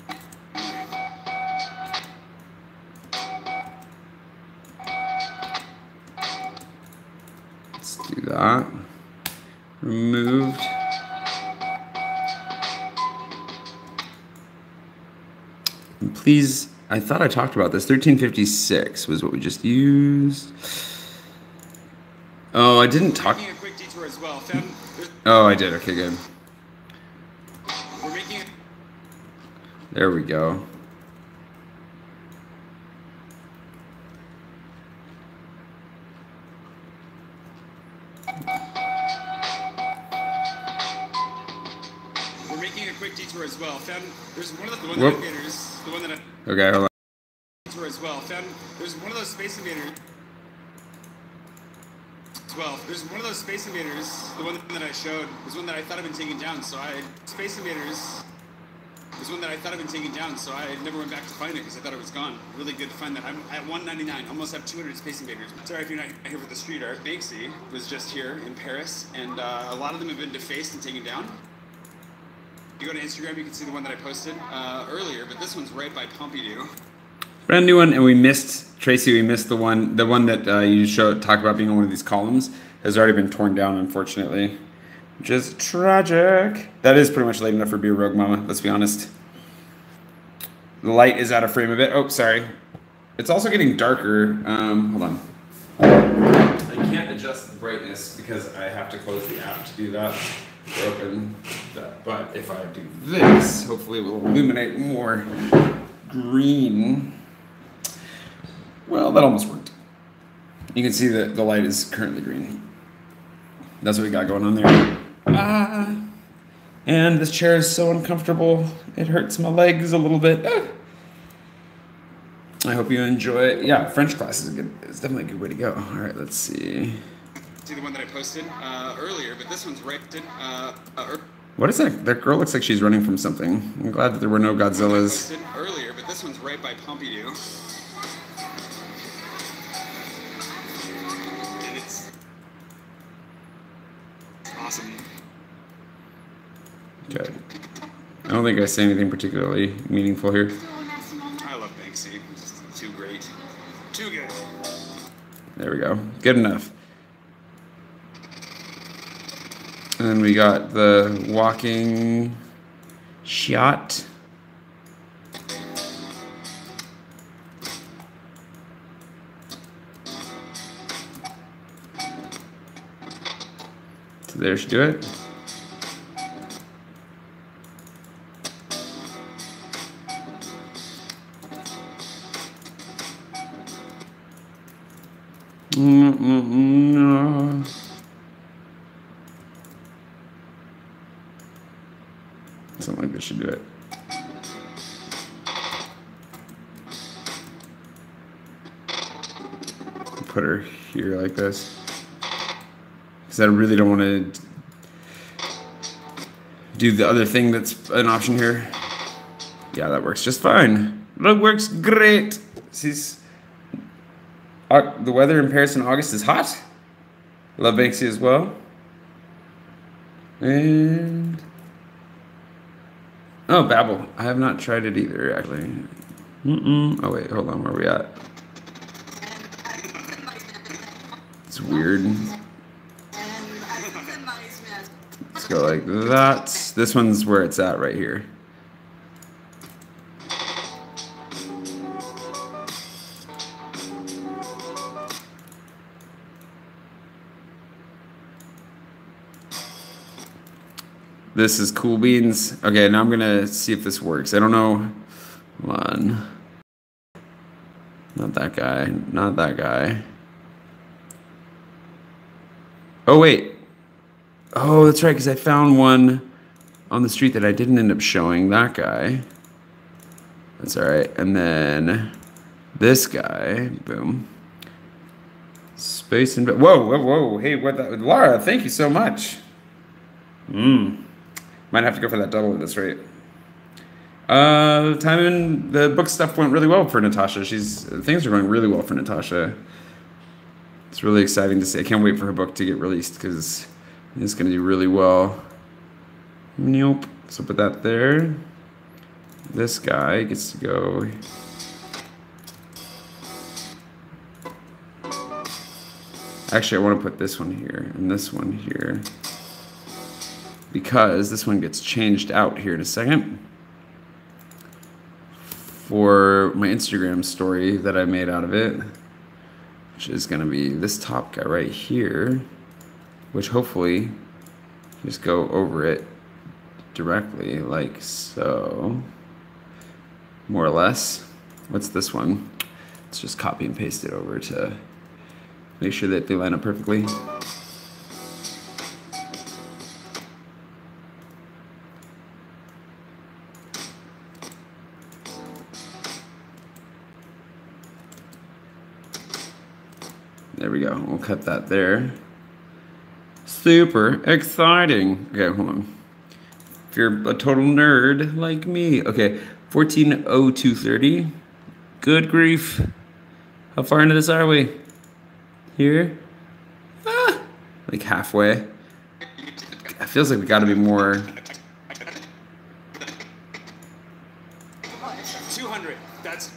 that. Removed. And please, I thought I talked about this. 1356 was what we just used. Oh, I didn't talk. Making a quick detour as well. Oh, I did. Okay, good. We're making. There we go. We're making a quick detour as well. There's one of the one Whoop. that invaders, the one that I. Okay, hold on. Detour as well. There's one of those space invaders. Well, there's one of those space invaders, the one that I showed, was one that I thought had been taken down, so Space invaders was one that I thought had been taken down, so I never went back to find it because I thought it was gone. Really good to find that. I'm at 199, almost have 200 Space Invaders. Sorry if you're not here for the street art. Banksy was just here in Paris, and a lot of them have been defaced and taken down. If you go to Instagram, you can see the one that I posted earlier, but this one's right by Pompidou. Brand new one, and we missed, Tracy, we missed the one that you talk about being on one of these columns has already been torn down, unfortunately, which is tragic. That is pretty much late enough for Be a Rogue Mama, let's be honest. The light is out of frame a bit. Oh, sorry. It's also getting darker. Hold on. I can't adjust the brightness because I have to close the app to do that. Or open that. But if I do this, hopefully it will illuminate more green. Well, that almost worked. You can see that the light is currently green. That's what we got going on there. And this chair is so uncomfortable. It hurts my legs a little bit. I hope you enjoy it. Yeah, French class is good. It's definitely a good way to go. All right, let's see. See the one that I posted earlier, but this one's right. What is that? That girl looks like she's running from something. I'm glad that there were no Godzillas. Earlier, but this one's right by Pompidou. And it's awesome. Okay. I don't think I say anything particularly meaningful here. I love Banksy. It's just too great. Too good. There we go. Good enough. And then we got the walking shot. So there should do it. No. Something like this should do it. Put her here like this. Because I really don't want to do the other thing that's an option here. Yeah, that works just fine. That works great. See, the weather in Paris in August is hot. Love Banksy as well. And oh, Babel. I have not tried it either, actually. Oh wait, hold on. Where are we at? It's weird. Let's go like that. This one's where it's at right here. This is cool beans. Okay, now I'm gonna see if this works. I don't know. Hold on. Not that guy. Not that guy. Oh, wait. Oh, that's right, because I found one on the street that I didn't end up showing. That guy. That's all right. And then this guy. Boom. Space and... Whoa, whoa, whoa. Hey, what the... Laura, thank you so much. Might have to go for that double at this rate. Timing, the book stuff went really well for Natasha. Things are going really well for Natasha. It's really exciting to see. I can't wait for her book to get released because it's going to do really well. Nope. So put that there. This guy gets to go. Actually, I want to put this one here and this one here, because this one gets changed out here in a second for my Instagram story that I made out of it, which is going to be this top guy right here, which hopefully just go over it directly like so, more or less. What's this one? Let's just copy and paste it over to make sure that they line up perfectly. There we go. We'll cut that there. Super exciting. Okay, hold on. If you're a total nerd like me. Okay, 14:02:30. Good grief. How far into this are we? Here? Ah, like halfway. It feels like we gotta be more. 200. That's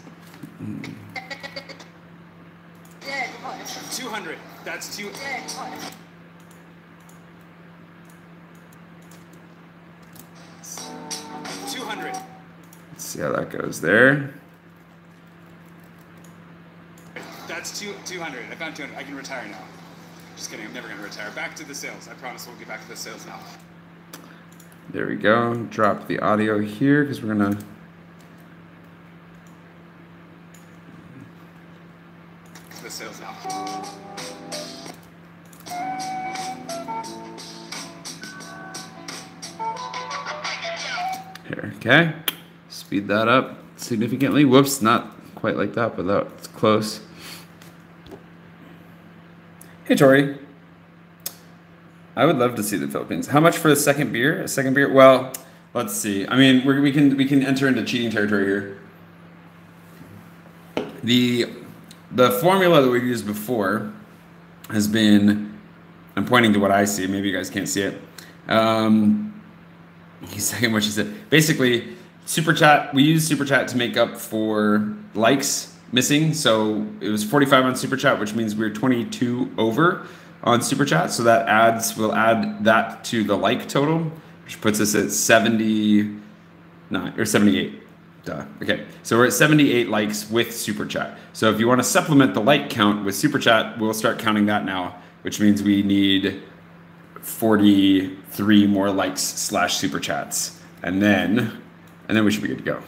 200. That's 200. 200. Let's see how that goes there. That's 200. I found 200. I can retire now. Just kidding. I'm never going to retire. Back to the sales. I promise we'll get back to the sales now. There we go. Drop the audio here because we're gonna. The sales now. Here, okay. Speed that up significantly. Whoops, not quite like that, but that's close. Hey, Tori. I would love to see the Philippines. How much for the second beer? A second beer? Well, let's see. I mean, we can enter into cheating territory here. The formula that we've used before has been, I'm pointing to what I see. Maybe you guys can't see it. He's saying what she said. Basically, Super Chat, we use Super Chat to make up for likes missing. So it was 45 on Super Chat, which means we're 22 over on Super Chat. So that we'll add that to the like total, which puts us at 79 or 78. Duh. Okay, so we're at 78 likes with Super Chat. So if you want to supplement the like count with Super Chat, we'll start counting that now, which means we need 43 more likes / Super Chats, and then we should be good to go.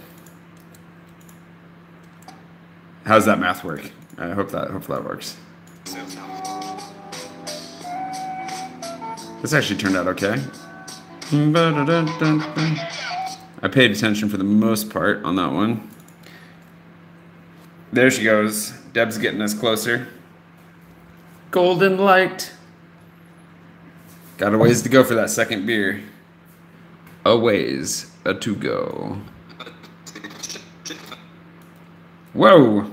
How's that math work? I hope that works. This actually turned out okay. I paid attention for the most part on that one. There she goes. Deb's getting us closer. Golden light. Got a ways to go for that second beer. A ways to go. Whoa.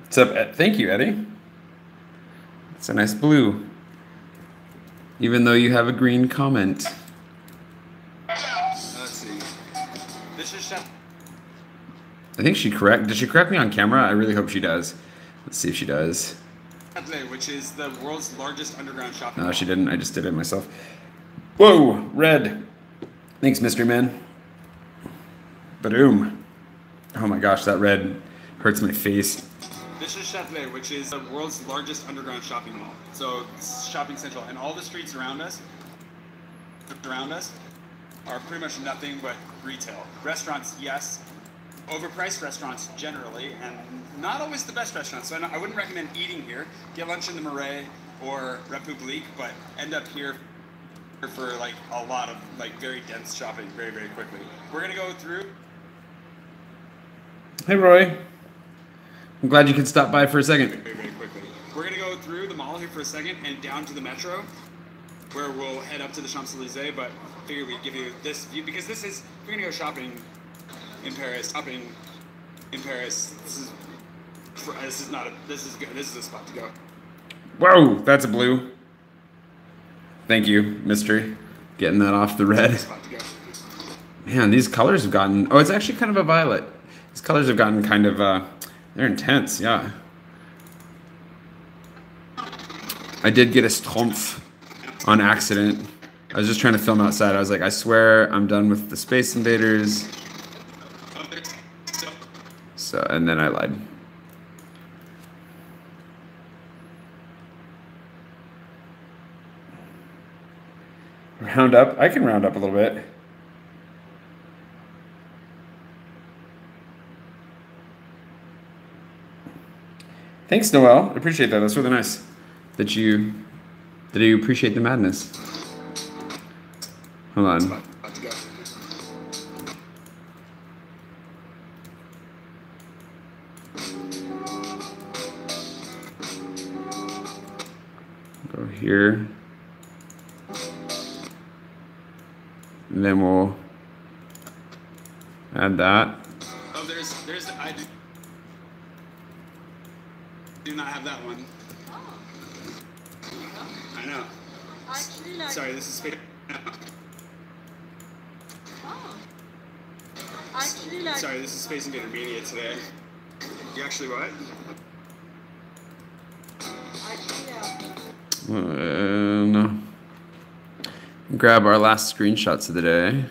What's up, Ed? Thank you, Eddie. It's a nice blue. Even though you have a green comment. Let's see. This is Chef. I think did she correct me on camera? I really hope she does. Let's see if she does. Which is the world's largest underground shopping mall. No, she didn't. I just did it myself. Whoa, red. Thanks, Mystery Man. Ba-doom. Oh my gosh, that red hurts my face. This is Châtelet, which is the world's largest underground shopping mall. So it's shopping central, and all the streets around us are pretty much nothing but retail. Restaurants, yes. Overpriced restaurants generally, and not always the best restaurants. So I wouldn't recommend eating here. Get lunch in the Marais or République, but end up here for like a lot of like very dense shopping very, very quickly. We're gonna go through. Hey, Roy. I'm glad you could stop by for a second. Very, very quickly. We're gonna go through the mall here for a second and down to the metro, where we'll head up to the Champs-Elysees. But I figured we'd give you this view because this is, we're gonna go shopping in Paris. Shopping in Paris. This is good. This is a spot to go. Whoa, that's a blue. Thank you, Mystery. Getting that off the red. Man, these colors have gotten... Oh, it's actually kind of a violet. These colors have gotten kind of... they're intense, yeah. I did get a Strumpf on accident. I was just trying to film outside. I was like, I swear I'm done with the Space Invaders. So, and then I lied. Round up? I can round up a little bit. Thanks, Noel. I appreciate that. That's really nice that you appreciate the madness. Hold on. Go here. And then we'll add that. Oh, there's I do not have that one. I know. Actually, like, Sorry, this is Space. actually, like, Sorry, this is Space Invader Mania today. You actually what? No. Grab our last screenshots of the day.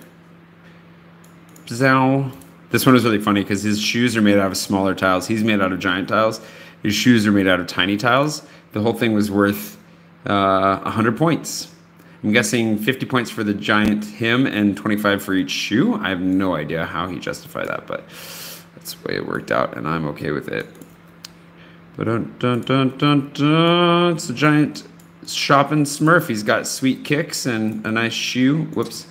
Zow. This one was really funny because his shoes are made out of smaller tiles. He's made out of giant tiles. His shoes are made out of tiny tiles. The whole thing was worth 100 points. I'm guessing 50 points for the giant him and 25 for each shoe. I have no idea how he justified that, but that's the way it worked out, and I'm okay with it. Dun, dun, dun, dun, dun. It's a giant shopping Smurf. He's got sweet kicks and a nice shoe. Whoops.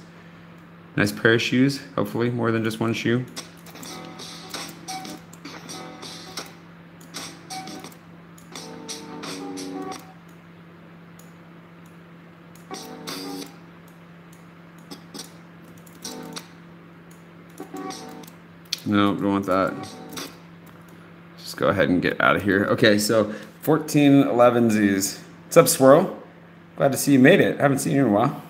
Nice pair of shoes. Hopefully more than just one shoe. No, don't want that. Just go ahead and get out of here. Okay, so 1411Zs. What's up, Swirl? Glad to see you made it. Haven't seen you in a while.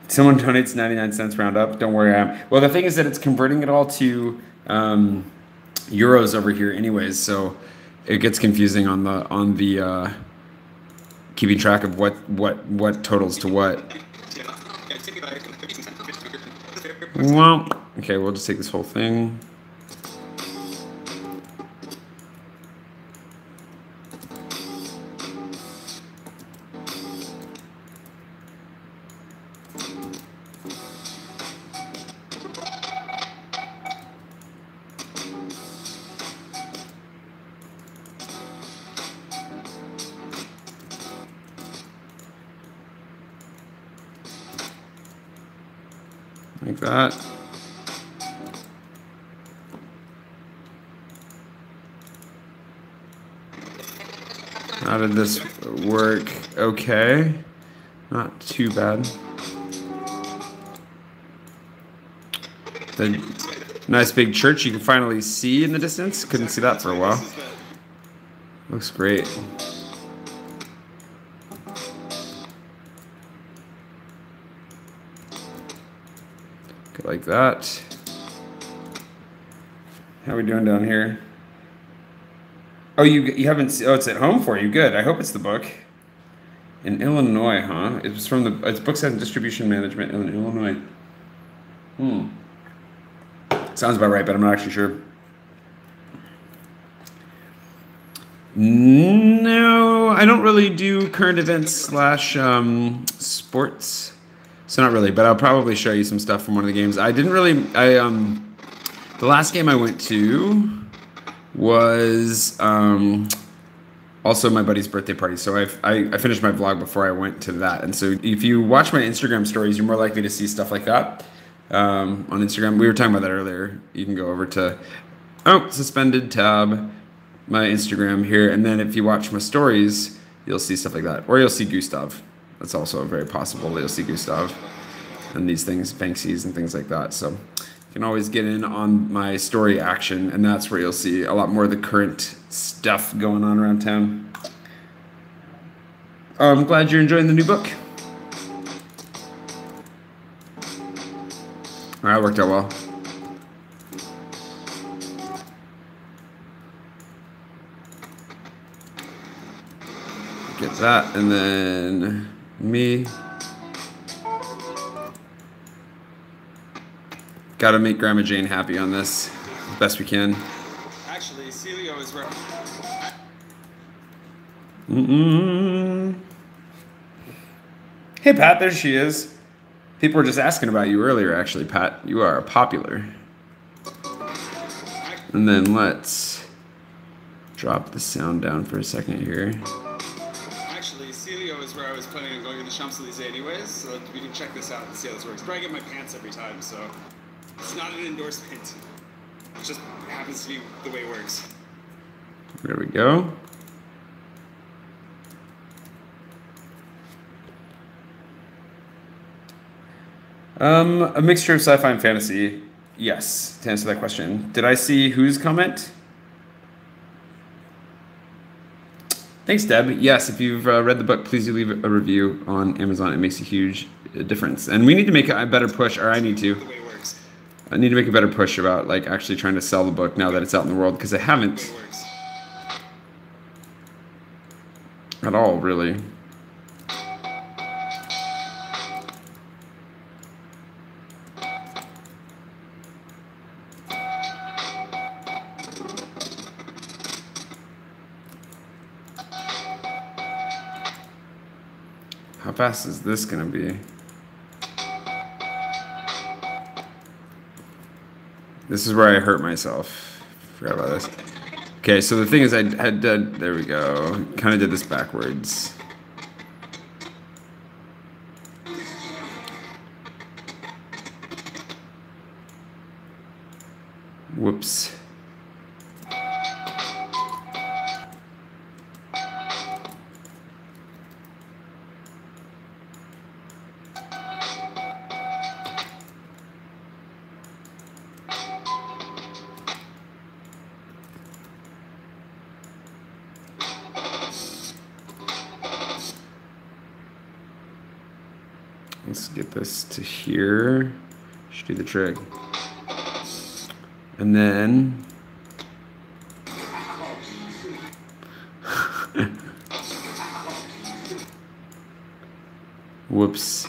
Someone donates 99 cents round up. Don't worry, I am. Well, the thing is that it's converting it all to euros over here anyways, so it gets confusing on the keeping track of what totals to what. Well, okay, we'll just take this whole thing. Like that. How did this work? Okay. Not too bad. The nice big church you can finally see in the distance. Couldn't see that for a while. Looks great. Like that. How are we doing down here? Oh, you haven't seen, oh, it's at home for you. Good. I hope it's the book. In Illinois, huh? It was from it's Books and Distribution Management in Illinois. Sounds about right, but I'm not actually sure. No, I don't really do current events / sports. So not really, but I'll probably show you some stuff from one of the games. I didn't really, the last game I went to was also my buddy's birthday party. So I finished my vlog before I went to that. And so if you watch my Instagram stories, you're more likely to see stuff like that on Instagram. We were talking about that earlier. You can go over to, suspended tab, my Instagram here. And then if you watch my stories, you'll see stuff like that. Or you'll see Gustav. That's also very possible. You'll see Gustav and these things, Banksies and things like that. So you can always get in on my story action, and that's where you'll see a lot more of the current stuff going on around town. I'm glad you're enjoying the new book. All right, worked out well. Get that, and then me. Gotta make Grandma Jane happy on this as best we can. Actually, Celio is where. Hey Pat, there she is. People were just asking about you earlier, actually, Pat. You are popular. And then let's drop the sound down for a second here. Actually, Celio is where I was planning on going to the Champs-Elysees anyways, so we can check this out and see how this works. But I get my pants every time, so it's not an endorsement. It just happens to be the way it works. There we go. A mixture of sci-fi and fantasy. Yes, to answer that question. Did I see whose comment? Thanks, Deb. Yes, if you've read the book, please do leave a review on Amazon. It makes a huge difference. And we need to make a better push, or I need to. The way it works. I need to make a better push about like actually trying to sell the book now that it's out in the world, because I haven't The way it works. at all, really. How fast is this gonna be? This is where I hurt myself. Forgot about this. Okay, so the thing is, I had done. There we go. Kind of did this backwards. Whoops. Let's get this to here. Should do the trick. And then whoops.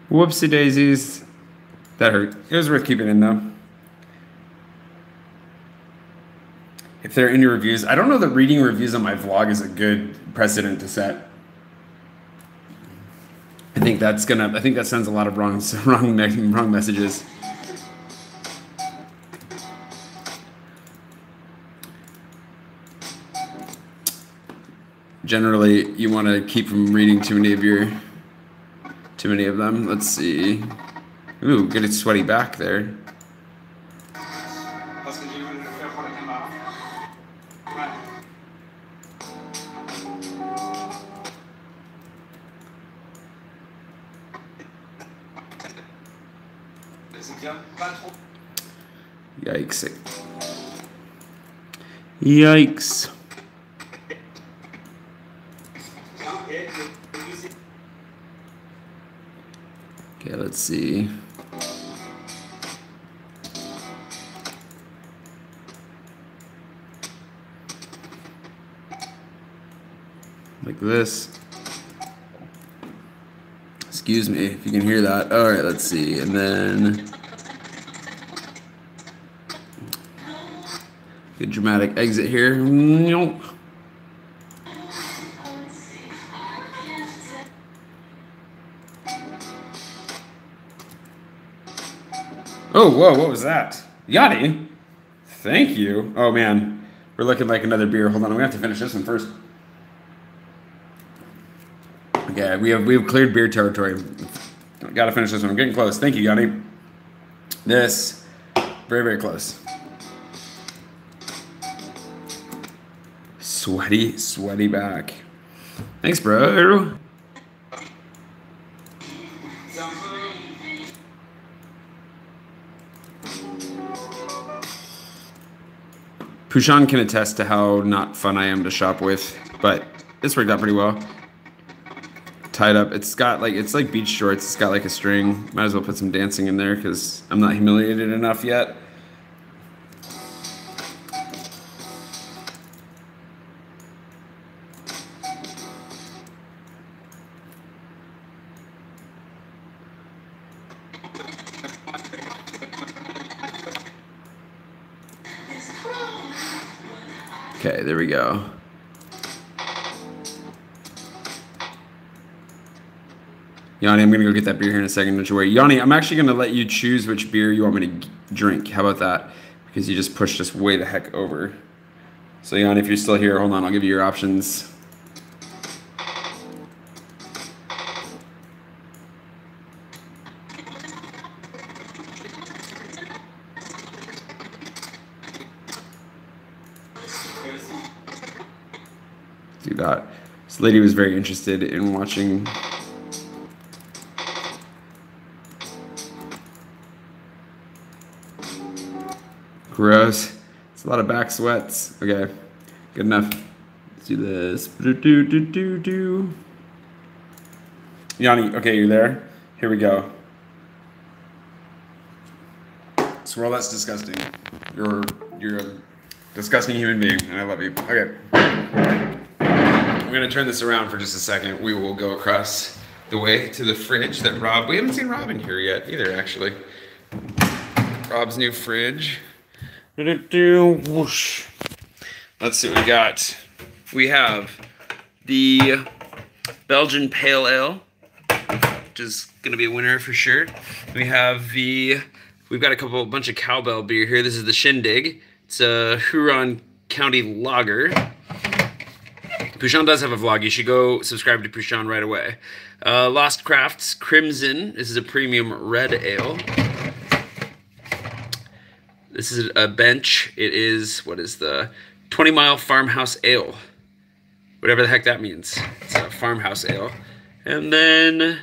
Whoopsie daisies. That hurt. It was worth keeping in though. If they're in your reviews, I don't know that reading reviews on my vlog is a good precedent to set. I think that sends a lot of wrong messages. Generally, you want to keep from reading too many of them. Let's see. Ooh, get it sweaty back there. Yikes. Yikes. Okay, let's see. Like this. Excuse me if you can hear that. All right, let's see. And then good dramatic exit here. Nope. Oh, whoa, what was that? Yanni? Thank you. Oh, man. We're looking like another beer. Hold on, we have to finish this one first. Okay, we have cleared beer territory. Gotta finish this one. I'm getting close. Thank you, Yanni. This, very, very close. Sweaty, sweaty back. Thanks, bro. Pushan can attest to how not fun I am to shop with, but this worked out pretty well. Tied up. It's like beach shorts. It's got like a string. Might as well put some dancing in there because I'm not humiliated enough yet. Okay, there we go. Yanni, I'm gonna go get that beer here in a second, don't you worry. Yanni, I'm actually gonna let you choose which beer you want me to drink. How about that? Because you just pushed us way the heck over. So Yanni, if you're still here, hold on, I'll give you your options. Do that. This lady was very interested in watching. Gross. It's a lot of back sweats. Okay, good enough. Let's do this. Yanni, okay, you're there? Here we go. Swirl, that's disgusting. You're a disgusting human being, and I love you. Okay. I'm gonna turn this around for just a second. We will go across the way to the fridge that Rob, we haven't seen Rob in here yet either, actually. Rob's new fridge. Whoosh. Let's see what we got. We have the Belgian Pale Ale, which is gonna be a winner for sure. We have we've got a bunch of cowbell beer here. This is the Shindig. It's a Huron County Lager. Pouchon does have a vlog. You should go subscribe to Pouchon right away. Lost Crafts Crimson. This is a premium red ale. This is a bench. It is, what is the 20 Mile Farmhouse Ale. Whatever the heck that means. It's a farmhouse ale. And then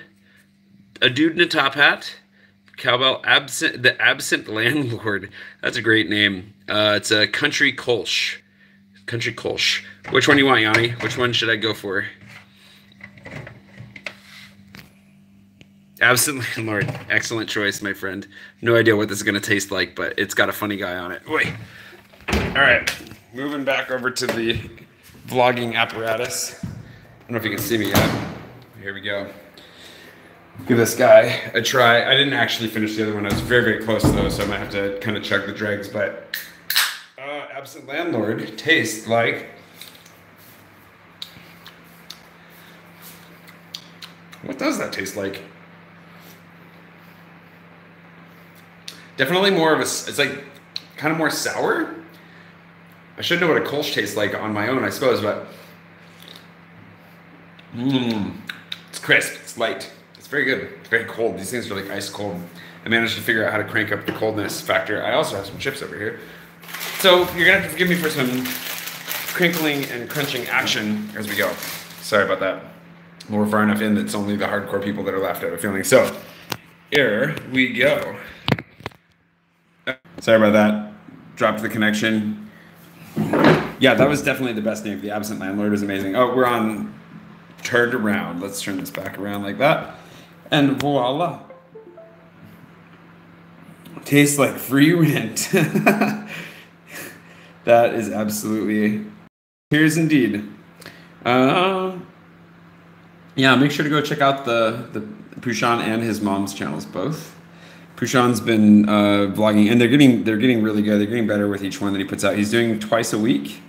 a dude in a top hat. Cowbell the Absent Landlord. That's a great name. It's a Country Kolsch. Country Kolsch. Which one do you want, Yanni? Which one should I go for? Absent Landlord. Excellent choice, my friend. No idea what this is going to taste like, but it's got a funny guy on it. Wait. All right. Moving back over to the vlogging apparatus. I don't know if you can see me yet. Here we go. Give this guy a try. I didn't actually finish the other one. I was very, very close though, so I might have to kind of chug the dregs, but Absent Landlord tastes like what does that taste like? Definitely more of a, it's like kind of more sour. I should know what a Kolsch tastes like on my own, I suppose, but it's crisp, it's light. It's very good. It's very cold. These things are like ice cold. I managed to figure out how to crank up the coldness factor. I also have some chips over here. So you're gonna have to forgive me for some crinkling and crunching action as we go. Sorry about that. Well, we're far enough in that it's only the hardcore people that are left out of feeling. So here we go. Sorry about that. Dropped the connection. Yeah, that was definitely the best name. The Absent Landlord is amazing. Oh, we're on turned around. Let's turn this back around like that. And voila. Tastes like free rent. That is absolutely... Here's indeed. Yeah, make sure to go check out the Pouchon and his mom's channels both. Pouchon's been vlogging, and they're getting really good. They're getting better with each one that he puts out. He's doing twice a week.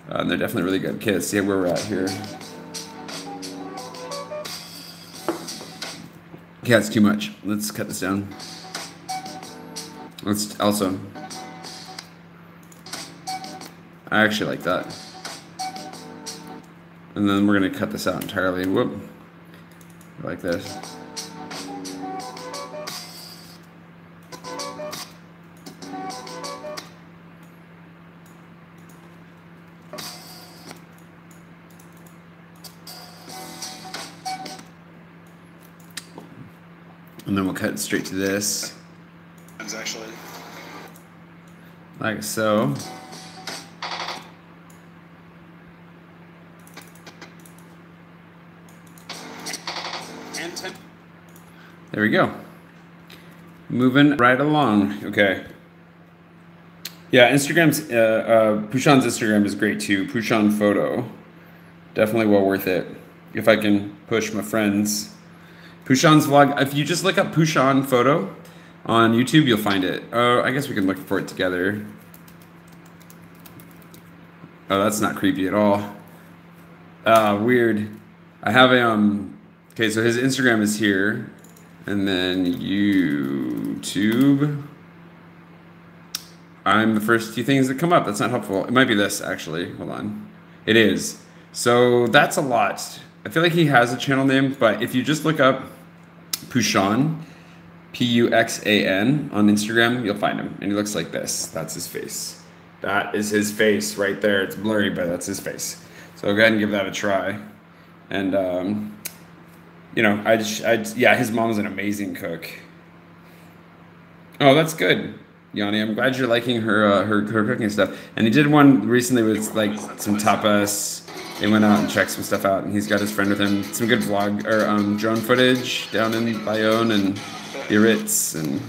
And they're definitely really good. Okay, let's see where we're at here. Yeah, it's too much. Let's cut this down. Let's also... I actually like that. And then we're going to cut this out entirely. Whoop. Like this. And then we'll cut it straight to this. Actually. Like so. There we go. Moving right along. Okay. Yeah, Instagram's Pouchon's Instagram is great too. Pouchon Photo, definitely well worth it. If I can push my friends. Pouchon's vlog. If you just look up Pouchon Photo on YouTube, you'll find it. I guess we can look for it together. Oh, that's not creepy at all. Weird. I have a okay, so his Instagram is here, and then YouTube. I'm the first few things that come up. That's not helpful. It might be this actually. Hold on. It is. So that's a lot. I feel like he has a channel name, but if you just look up Puxan, Puxan on Instagram, you'll find him, and he looks like this. That's his face. That is his face right there. It's blurry, but that's his face. So go ahead and give that a try. And you know, yeah, his mom's an amazing cook. Oh, that's good, Yanni. I'm glad you're liking her her cooking stuff. And he did one recently with like some tapas. They went out and checked some stuff out, and he's got his friend with him. Some good vlog or drone footage down in Bayonne and Biarritz, and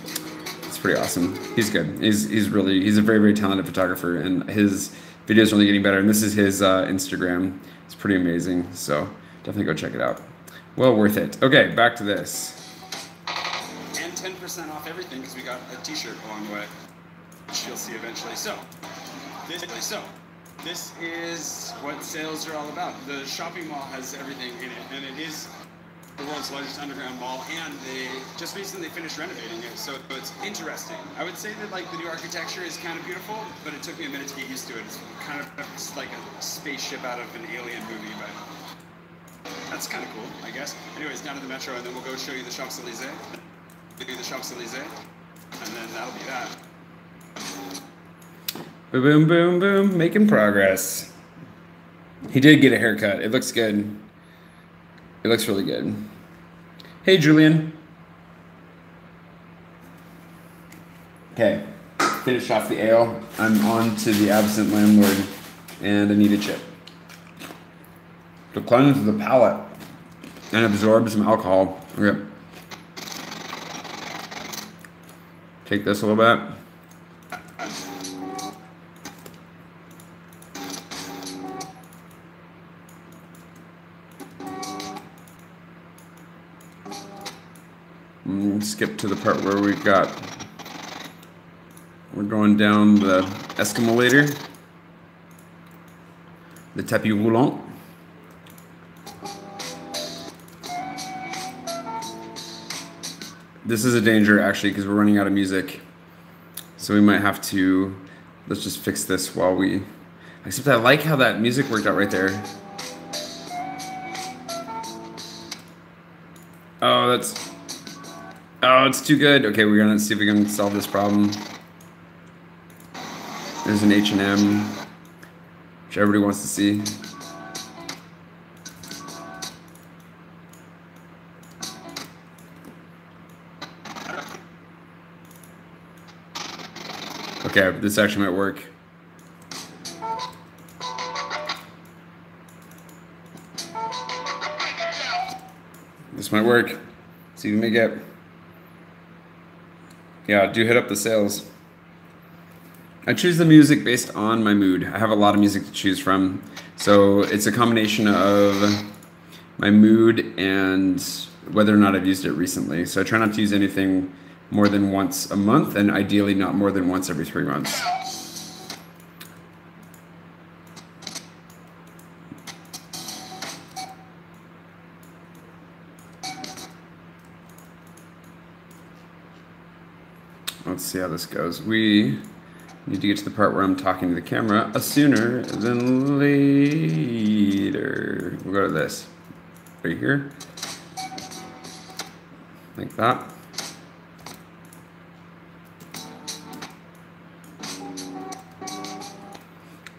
it's pretty awesome. He's good. He's a very, very talented photographer, and his videos are only getting better. And this is his Instagram. It's pretty amazing. So definitely go check it out. Well worth it. Okay, back to this. And 10% off everything because we got a t-shirt along the way, which you'll see eventually. So this is what sales are all about. The shopping mall has everything in it, and it is the world's largest underground mall, and they just recently finished renovating it, so it's interesting. I would say that like the new architecture is kind of beautiful, but it took me a minute to get used to it. It's kind of like a spaceship out of an alien movie, but that's kind of cool, I guess. Anyways, down to the metro, and then we'll go show you the Champs-Élysées. And then that'll be that. Boom, boom, boom, making progress. He did get a haircut. It looks good. It looks really good. Hey, Julian. Okay, finish off the ale. I'm on to the absent landlord, and I need a chip to cleanse the palate and absorb some alcohol. Okay. Take this a little bit. Skip to the part where we're going down the Escamolator, the tapis roulant. This is a danger actually because we're running out of music, so we might have to, let's just fix this while we, except I like how that music worked out right there. Oh, it's too good. Okay, we're gonna see if we can solve this problem. There's an H&M, which everybody wants to see. Okay, this actually might work. This might work. See if we make it. Yeah, do hit up the sales. I choose the music based on my mood. I have a lot of music to choose from. So it's a combination of my mood and whether or not I've used it recently. So I try not to use anything more than once a month, and ideally not more than once every 3 months. Let's see how this goes. We need to get to the part where I'm talking to the camera sooner than later. We'll go to this. Right here. Like that.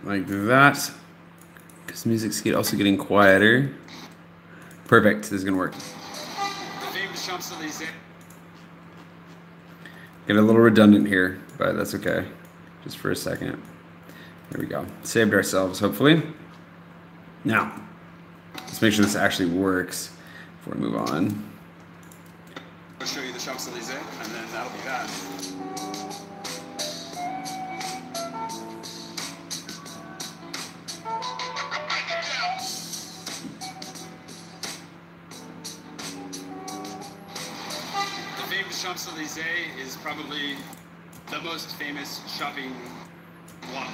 Like that. Because music's also getting quieter. Perfect. This is going to work. The famous Champs-Élysées. Get a little redundant here, but that's okay. Just for a second. There we go. Saved ourselves, hopefully. Now, let's make sure this actually works before we move on. I'll show you the Champs-Élysées, and then that'll be that. Champs-Élysées is probably the most famous shopping block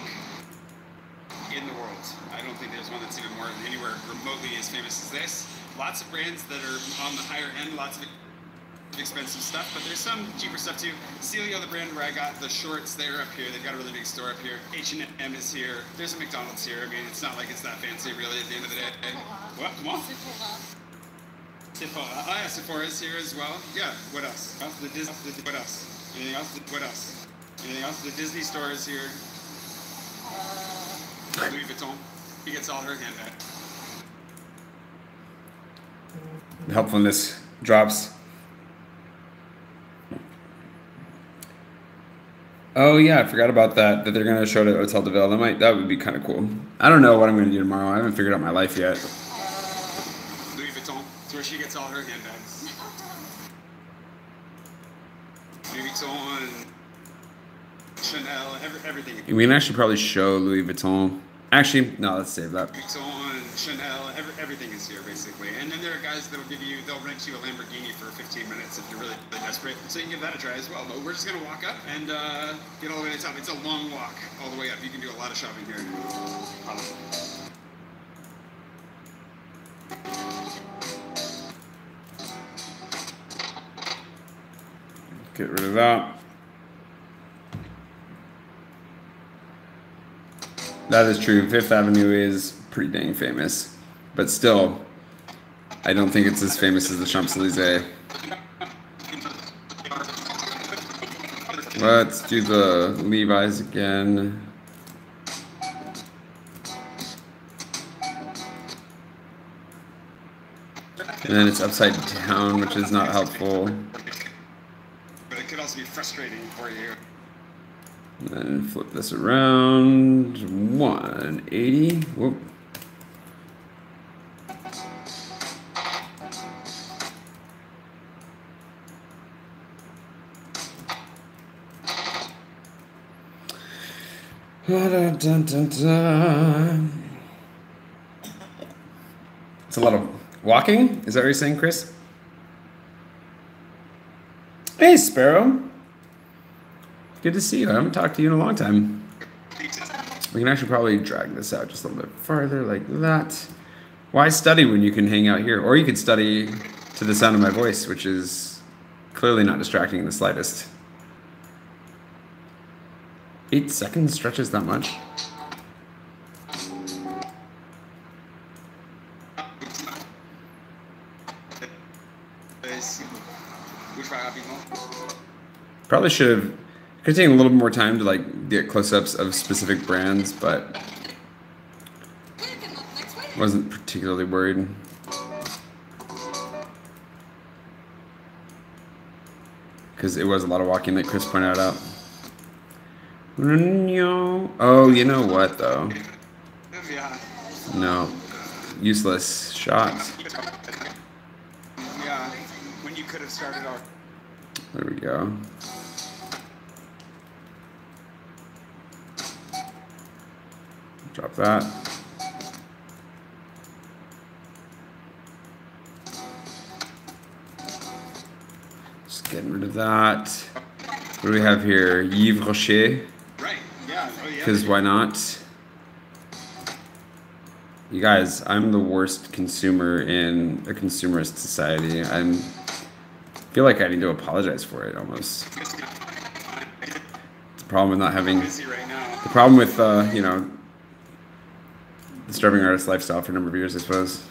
in the world. I don't think there's one that's even more anywhere remotely as famous as this. Lots of brands that are on the higher end, lots of expensive stuff, but there's some cheaper stuff too. Celio, the brand where I got the shorts, they're up here. They've got a really big store up here. H&M is here. There's a McDonald's here. I mean, it's not like it's that fancy really at the end of the day. What? Come on. Sephora. Oh yeah, Sephora's here as well. Yeah. What else? What else? Anything else? What else? Anything else? The Disney store is here. Louis Vuitton. He gets all her handbags. The helpfulness drops. Oh yeah, I forgot about that they're gonna show it at Hotel de Ville. That would be kind of cool. I don't know what I'm gonna do tomorrow. I haven't figured out my life yet. Louis Vuitton. It's where she gets all her handbags. Louis Vuitton, Chanel, everything. We can actually probably show Louis Vuitton. Actually, no, let's save that. Louis Vuitton, Chanel, everything is here basically. And then there are guys that'll they'll rent you a Lamborghini for 15 minutes if you're really desperate. So you can give that a try as well. But we're just gonna walk up and get all the way to the top. It's a long walk all the way up. You can do a lot of shopping here. Get rid of that. That is true. Fifth Avenue is pretty dang famous, but still, I don't think it's as famous as the Champs-Élysées. Let's do the Levi's again. And then it's upside down, which is not helpful. But it could also be frustrating for you. And then flip this around, 180, whoop. Dun, dun, dun, dun. It's a lot of walking, is that what you're saying, Chris? Hey, Sparrow. Good to see you. I haven't talked to you in a long time. We can actually probably drag this out just a little bit farther like that. Why study when you can hang out here? Or you could study to the sound of my voice, which is clearly not distracting in the slightest. 8 seconds stretches that much. Probably should have. Could take a little bit more time to like get close-ups of specific brands, but wasn't particularly worried. Because it was a lot of walking, like Chris pointed out. Oh, you know what though? No, useless shot. Yeah, when you could have started our. There we go. Drop that. Just getting rid of that. What do we have here? Yves Rocher. Right. Yeah. Oh, yeah. Because why not? You guys, I'm the worst consumer in a consumerist society. I feel like I need to apologize for it almost. It's the problem with not having. The problem with you know, the starving artist lifestyle for a number of years, I suppose,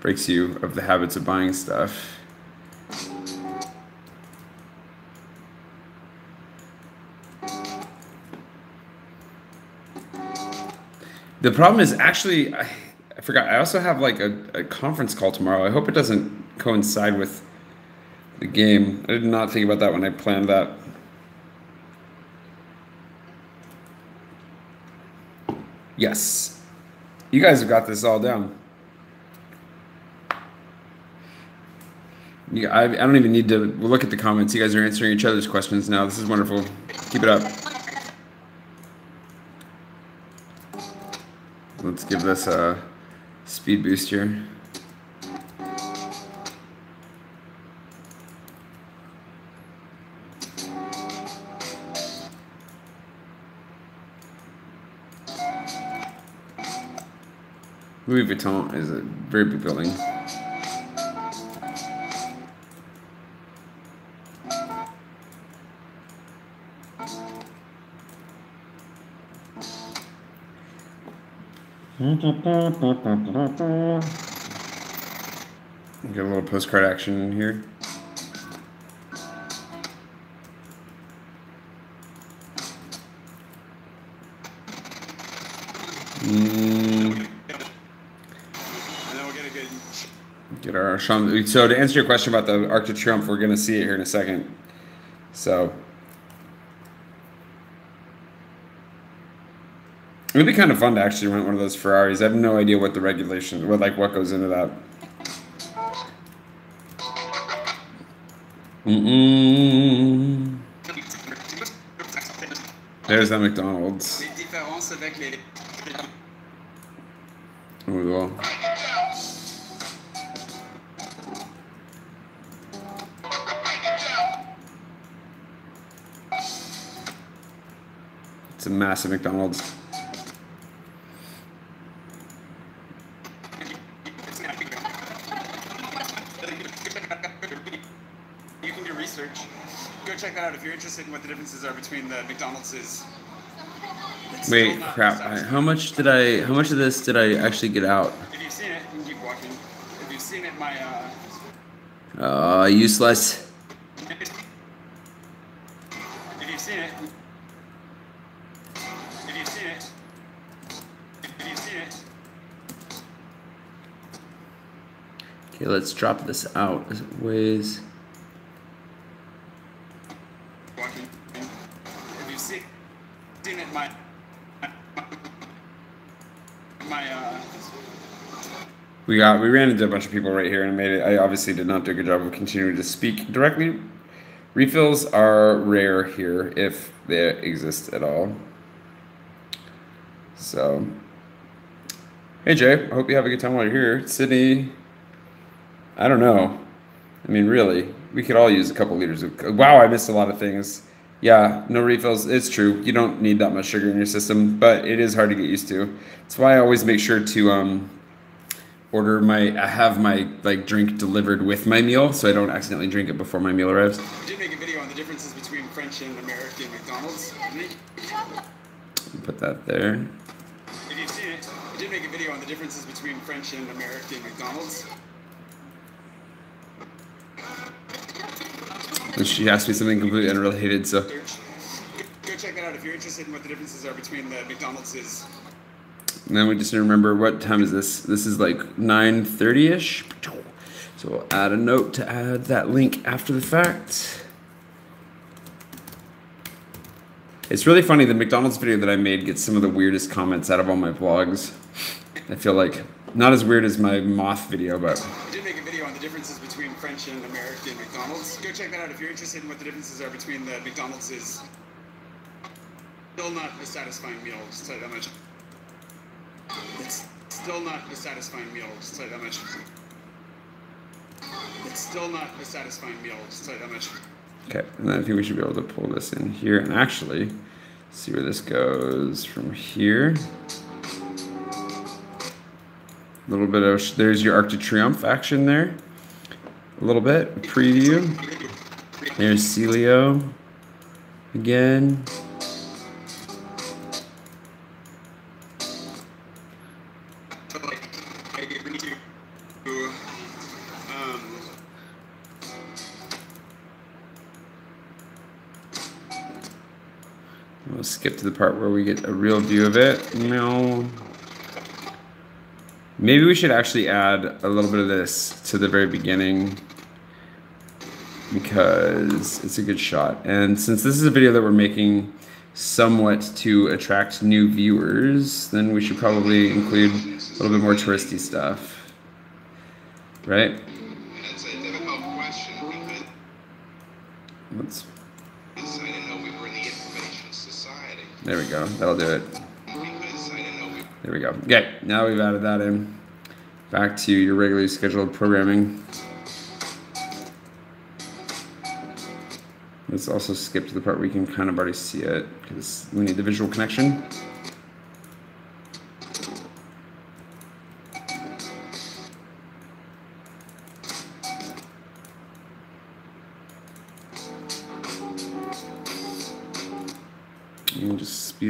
breaks you of the habits of buying stuff. The problem is actually, I forgot, I also have like a conference call tomorrow. I hope it doesn't coincide with the game. I did not think about that when I planned that. Yes. You guys have got this all down. Yeah, I don't even need to look at the comments. You guys are answering each other's questions now. This is wonderful. Keep it up. Let's give this a speed boost here. Louis Vuitton is a very big building. Get a little postcard action in here. Get our shot. So to answer your question about the Arc de Triomphe, we're going to see it here in a second. So it'd be kind of fun to actually rent one of those Ferraris. I have no idea what the regulations, what goes into that. There's that McDonald's. Oh, well. It's a massive McDonald's. You can do research. Go check that out if you're interested in what the differences are between the McDonald's. Wait, crap. How much of this did I actually get out? If you've seen it, you can keep walking. If you've seen it, Useless. If you've seen it. If you've seen it. If you've seen it. Okay, let's drop this out as it weighs. Walking. If you've seen it, We ran into a bunch of people right here and made it. I obviously did not do a good job of continuing to speak directly. Refills are rare here if they exist at all. So, hey Jay, I hope you have a good time while you're here. Sydney, I don't know. I mean, really, we could all use a couple liters of. Wow, I missed a lot of things. Yeah, no refills. It's true. You don't need that much sugar in your system, but it is hard to get used to. That's why I always make sure to have my drink delivered with my meal, so I don't accidentally drink it before my meal arrives. I did make a video on the differences between French and American McDonald's. Put that there. If you've seen it, I did make a video on the differences between French and American McDonald's. And she asked me something completely unrelated, so. Go check that out if you're interested in what the differences are between the McDonald's. And then we just need to remember, what time is this? This is like 9:30-ish. So we'll add a note to add that link after the fact. It's really funny, the McDonald's video that I made gets some of the weirdest comments out of all my vlogs. I feel like, not as weird as my moth video, but. I did make a video on the differences between French and American McDonald's. Go check that out if you're interested in what the differences are between the McDonald's. Still not a satisfying meal, just tell you that much. It's still not a satisfying meal, just tell you that much. It's still not a satisfying meal, just tell you that much. Okay, and then I think we should be able to pull this in here and actually see where this goes from here. A little bit of, there's your Arc de Triomphe action there. A little bit, a preview. There's Celio again. We'll skip to the part where we get a real view of it. No. Maybe we should actually add a little bit of this to the very beginning because it's a good shot. And since this is a video that we're making somewhat to attract new viewers, then we should probably include a little bit more touristy stuff, right? That's a difficult question because Let's. I didn't know we were in the information society. There we go. That'll do it. Because I didn't know we. There we go. Okay, now we've added that in. Back to your regularly scheduled programming. Let's also skip to the part where we can kind of already see it because we need the visual connection.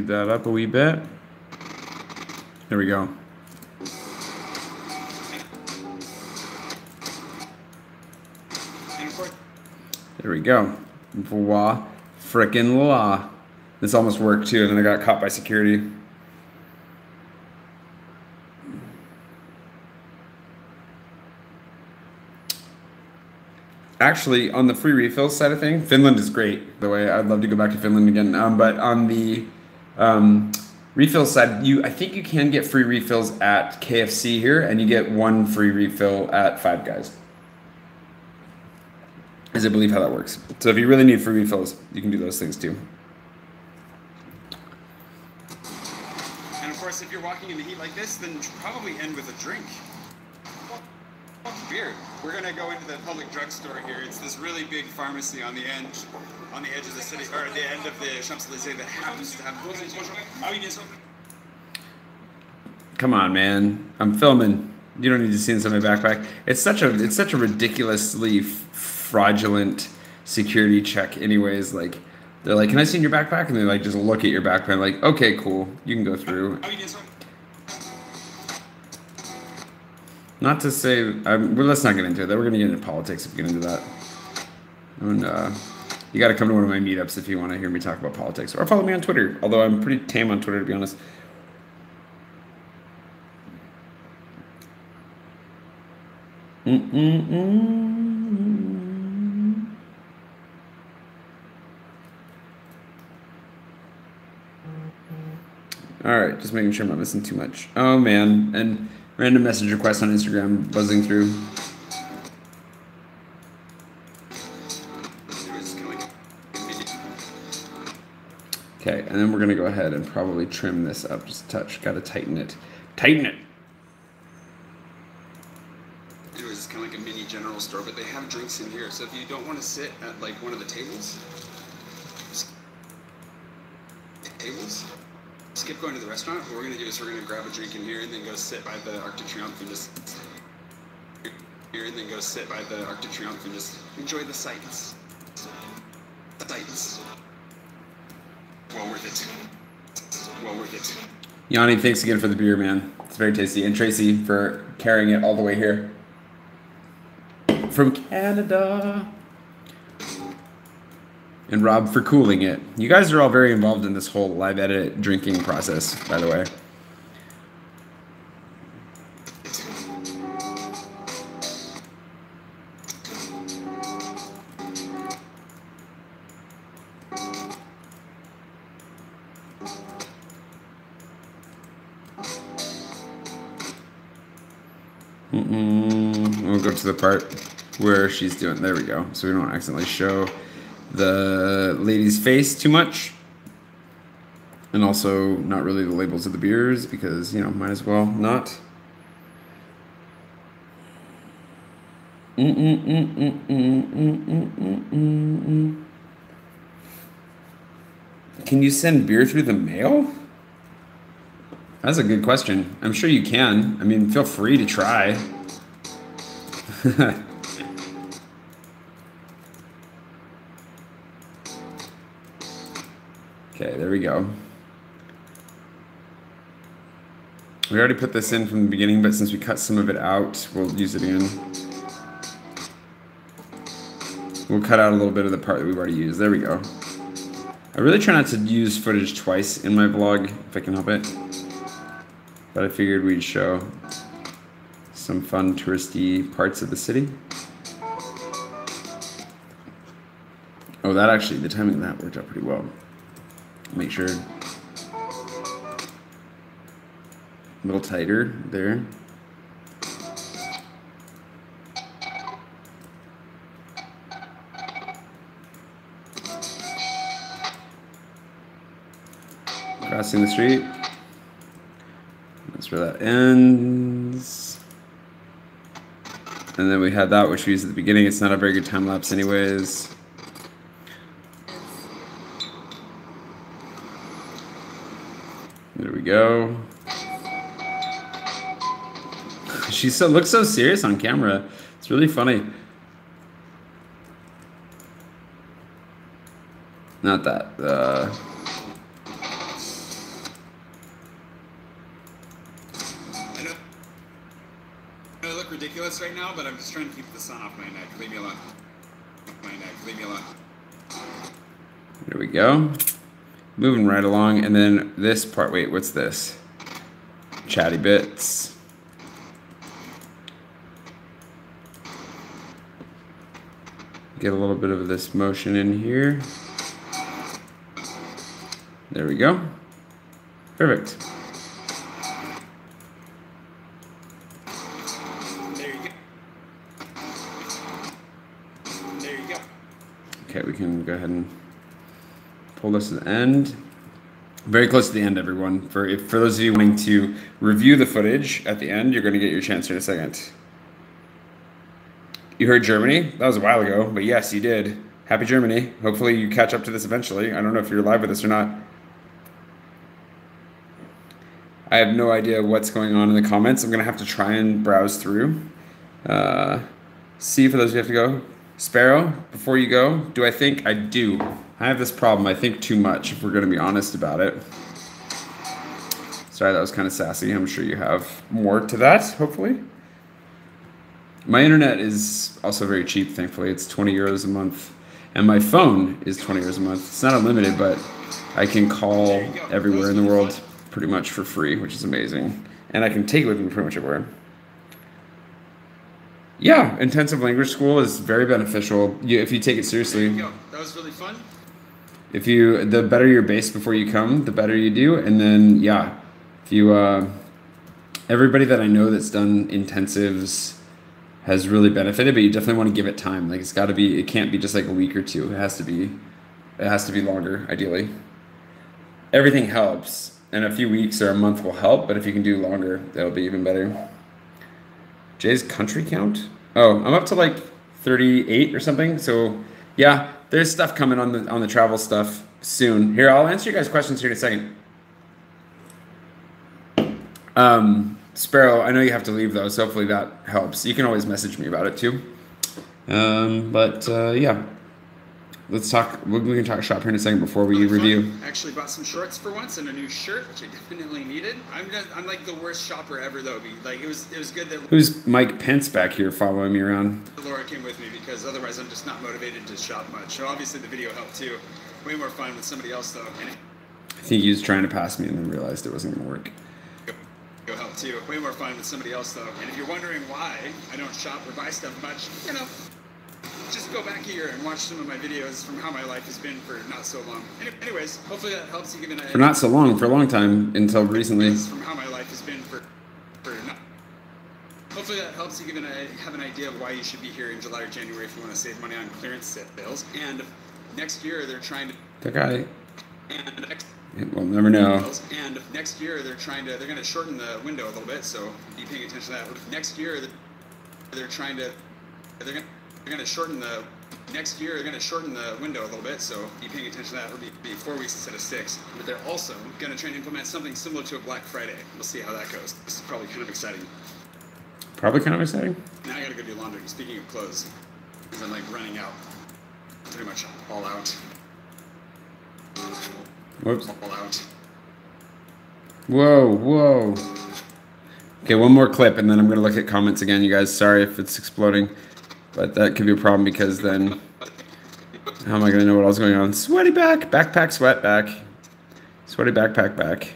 speed that up a wee bit. There we go. There we go. Voila. Frickin' la. This almost worked too, and then I got caught by security. Actually, on the free refills side of thing, Finland is great. The way I'd love to go back to Finland again. But on the refill side, I think you can get free refills at KFC here, and you get one free refill at Five Guys. Is I believe how that works. So if you really need free refills, you can do those things too. And of course, if you're walking in the heat like this, then probably end with a drink. Beer. We're gonna go into the public drugstore here. It's this really big pharmacy on the edge of the city, or the end of the Champs-Élysées that happens to have. Come on, man. I'm filming. You don't need to see this in my backpack. It's such a ridiculously fraudulent security check. Anyways, like they're like, "Can I see in your backpack?" And they like just look at your backpack, like, "Okay, cool, you can go through." Not to say, well, let's not get into it. We're going to get into politics if we get into that. And you got to come to one of my meetups if you want to hear me talk about politics. Or follow me on Twitter, although I'm pretty tame on Twitter, to be honest. All right, just making sure I'm not missing too much. Oh, man. And random message requests on Instagram buzzing through. Okay, and then we're gonna go ahead and probably trim this up just a touch. Gotta tighten it. Tighten it! It was kind of like a mini general store, but they have drinks in here. So if you don't want to sit at like one of the tables, skip going to the restaurant. What we're going to do is we're going to grab a drink in here and then go sit by the Arc de Triomphe and just enjoy the sights. Well worth it. Well worth it. Yanni, thanks again for the beer, man. It's very tasty. And Tracy for carrying it all the way here. From Canada. And Rob for cooling it. You guys are all very involved in this whole live edit drinking process, by the way. We'll go to the part where she's doing, there we go. So we don't accidentally show the lady's face too much, and also not really the labels of the beers because, you know, might as well not. Can you send beer through the mail? That's a good question. I'm sure you can. I mean, feel free to try. Okay, there we go. We already put this in from the beginning, but since we cut some of it out, we'll use it again. We'll cut out a little bit of the part that we've already used. There we go. I really try not to use footage twice in my vlog, if I can help it. But I figured we'd show some fun touristy parts of the city. Oh, that actually, the timing of that worked out pretty well. Make sure a little tighter there. Crossing the street. That's where that ends. And then we had that, which we used at the beginning. It's not a very good time lapse anyways. There we go. She looks so serious on camera. It's really funny. Not that. I look ridiculous right now, but I'm just trying to keep the sun off my neck. Leave me alone. Leave me alone. There we go. Moving right along, and then this part, wait, what's this? Chatty bits. Get a little bit of this motion in here. There we go. Perfect. There you go. There you go. Okay, we can go ahead and pull this to the end. Very close to the end, everyone. For those of you wanting to review the footage at the end, you're going to get your chance in a second. You heard Germany? That was a while ago, but yes, you did. Happy Germany. Hopefully you catch up to this eventually. I don't know if you're live with us or not. I have no idea what's going on in the comments. I'm going to have to try and browse through. See, for those who have to go. Sparrow, before you go, do I think? I do. I have this problem. I think too much, if we're going to be honest about it. Sorry, that was kind of sassy. I'm sure you have more to that, hopefully. My internet is also very cheap, thankfully. It's 20 euros a month. And my phone is 20 euros a month. It's not unlimited, but I can call everywhere in the world pretty much for free, which is amazing. And I can take it with me pretty much everywhere. Yeah, intensive language school is very beneficial if you take it seriously. There you go. That was really fun. The better your base before you come, the better you do. And then, yeah, if you, everybody that I know that's done intensives has really benefited, but you definitely want to give it time. Like, it's got to be, it can't be just like a week or two. It has to be longer, ideally. Everything helps, and a few weeks or a month will help, but if you can do longer, that'll be even better. Jay's country count? Oh, I'm up to like 38 or something. So yeah, there's stuff coming on the travel stuff soon. Here, I'll answer you guys' questions here in a second. Sparrow, I know you have to leave though, so hopefully that helps. You can always message me about it too. Yeah. Let's talk. We can talk shop here in a second before we review. Actually bought some shorts for once and a new shirt, which I definitely needed. I'm like the worst shopper ever though. Like it was good that. Who's Mike Pence back here following me around? Laura came with me because otherwise I'm just not motivated to shop much. So obviously the video helped too. Way more fun with somebody else though. And I think he was trying to pass me and then realized it wasn't gonna work. Help too. Way more fun with somebody else though. And if you're wondering why I don't shop or buy stuff much, you know. Just go back here and watch some of my videos from how my life has been for not so long. Anyways, hopefully that helps you give an idea. For not so long, for a long time, until recently. From how my life has been for not. Hopefully that helps you have an idea of why you should be here in July or January if you want to save money on clearance sales. And next year they're trying to. That guy. And next. We'll never know. And next year they're going to shorten the window a little bit, so be paying attention to that. Next year they're going to shorten the window a little bit, so be paying attention to that. It'll be 4 weeks instead of 6. But they're also going to try and implement something similar to a Black Friday. We'll see how that goes. This is probably kind of exciting. Probably kind of exciting. Now I got to go do laundry. Speaking of clothes, because I'm like running out, pretty much all out. Whoops. All out. Whoa. Okay, one more clip, and then I'm going to look at comments again, you guys. Sorry if it's exploding. But that could be a problem because then how am I going to know what else is going on? Sweaty back, backpack, sweat back. Sweaty backpack back.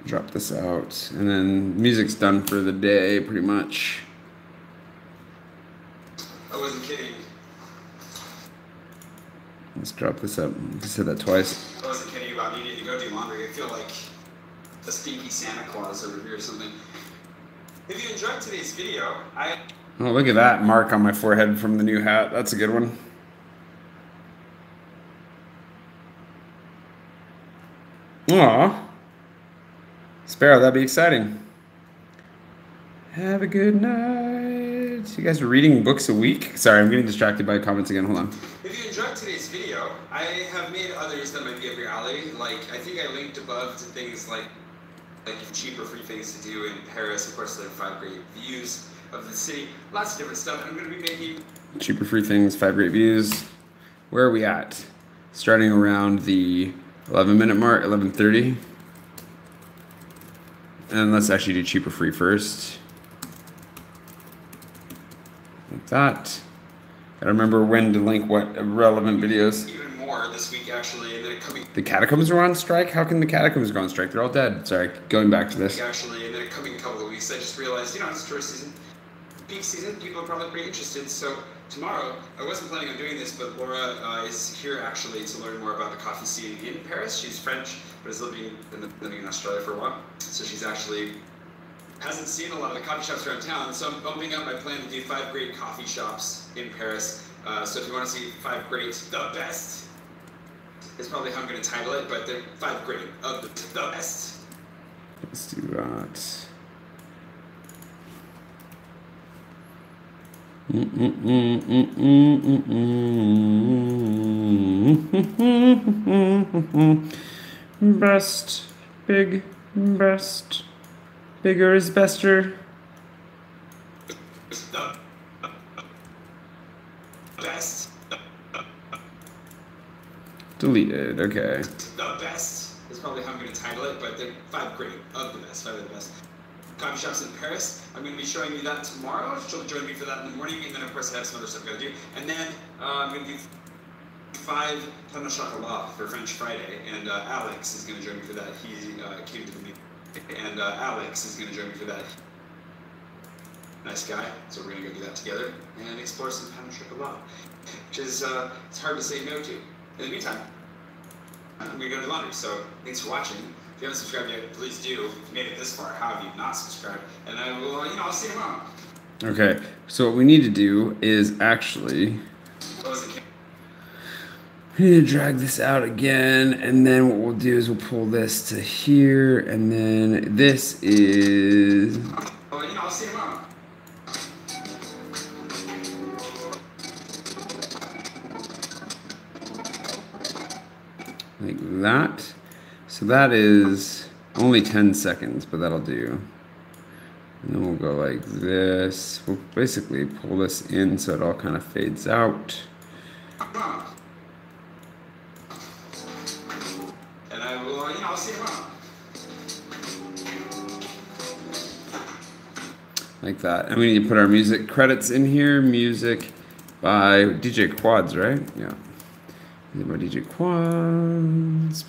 Drop this out, and then music's done for the day, pretty much. I wasn't kidding. Let's drop this up. I said that twice. I wasn't kidding about needing to go do laundry. I feel like a stinky Santa Claus over here or something. If you enjoyed today's video, Oh, look at that mark on my forehead from the new hat. That's a good one. Aw. Sparrow, that'd be exciting. Have a good night. What? You guys are reading books a week? Sorry, I'm getting distracted by comments again. Hold on. If you enjoyed today's video, I have made others that might be up your alley. Like, I think I linked above to things like cheaper free things to do in Paris. Of course, there are 5 great views of the city. Lots of different stuff. I'm going to be making cheaper free things, 5 great views. Where are we at? Starting around the 11-minute mark, 11:30. And let's actually do cheaper free first. Like that. Gotta remember when to link what relevant videos. even more this week, actually, and then coming The catacombs are on strike? How can the catacombs go on strike? They're all dead. Sorry, going back to this. actually, and then coming couple of weeks, I just realized, you know, it's tourist season, peak season. People are probably pretty interested. So tomorrow, I wasn't planning on doing this, but Laura is here actually to learn more about the coffee scene in Paris. She's French, but is living in Australia for a while. So she's actually hasn't seen a lot of the coffee shops around town. So I'm bumping up my plan to do 5 great coffee shops in Paris. So if you want to see 5 great, the best, is probably how I'm going to title it. But they're 5 great of the best. Let's do that. Best, big, best, bigger is bester. The best. Deleted, okay. The best is probably how I'm going to title it, but they're 5 great of the best, 5 of the best coffee shops in Paris. I'm going to be showing you that tomorrow. She'll join me for that in the morning, and then of course I have some other stuff I'm going to do. And then I'm going to do 5 pain au chocolat for French Friday, and Alex is going to join me for that. He came to the meeting, and Alex is going to join me for that. Nice guy, so we're going to go do that together and explore some pain au chocolat, which is it's hard to say no to. In the meantime, I'm going to go to laundry, so thanks for watching. If you haven't subscribed yet, please do. If you made it this far, how have you not subscribed? And I will, I'll see you tomorrow. Okay, so what we need to do is actually, we need to drag this out again, and then what we'll do is we'll pull this to here, and then this is, I'll see you tomorrow. like that. So that is only 10 seconds, but that'll do. And then we'll go like this. We'll basically pull this in so it all kind of fades out. And I will, I'll see you tomorrow. Like that. And we need to put our music credits in here. Music by DJ Quads, right? Yeah. Music by DJ Quads.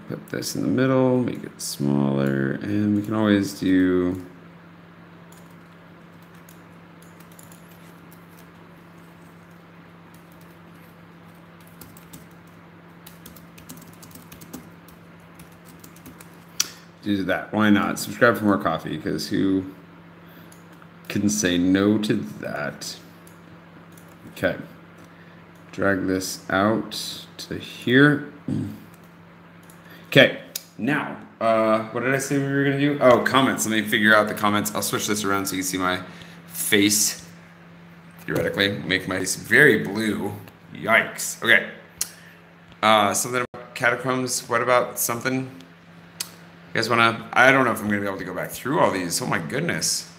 Put this in the middle, make it smaller, and we can always do that. Why not? Subscribe for more coffee, because who can say no to that? Okay. Drag this out to here. Okay, now, what did I say we were gonna do? Oh, comments. Let me figure out the comments. I'll switch this around so you can see my face. Theoretically, make my very blue. Yikes. Okay. Something about catacombs. What about something? You guys wanna? I don't know if I'm gonna be able to go back through all these. Oh my goodness.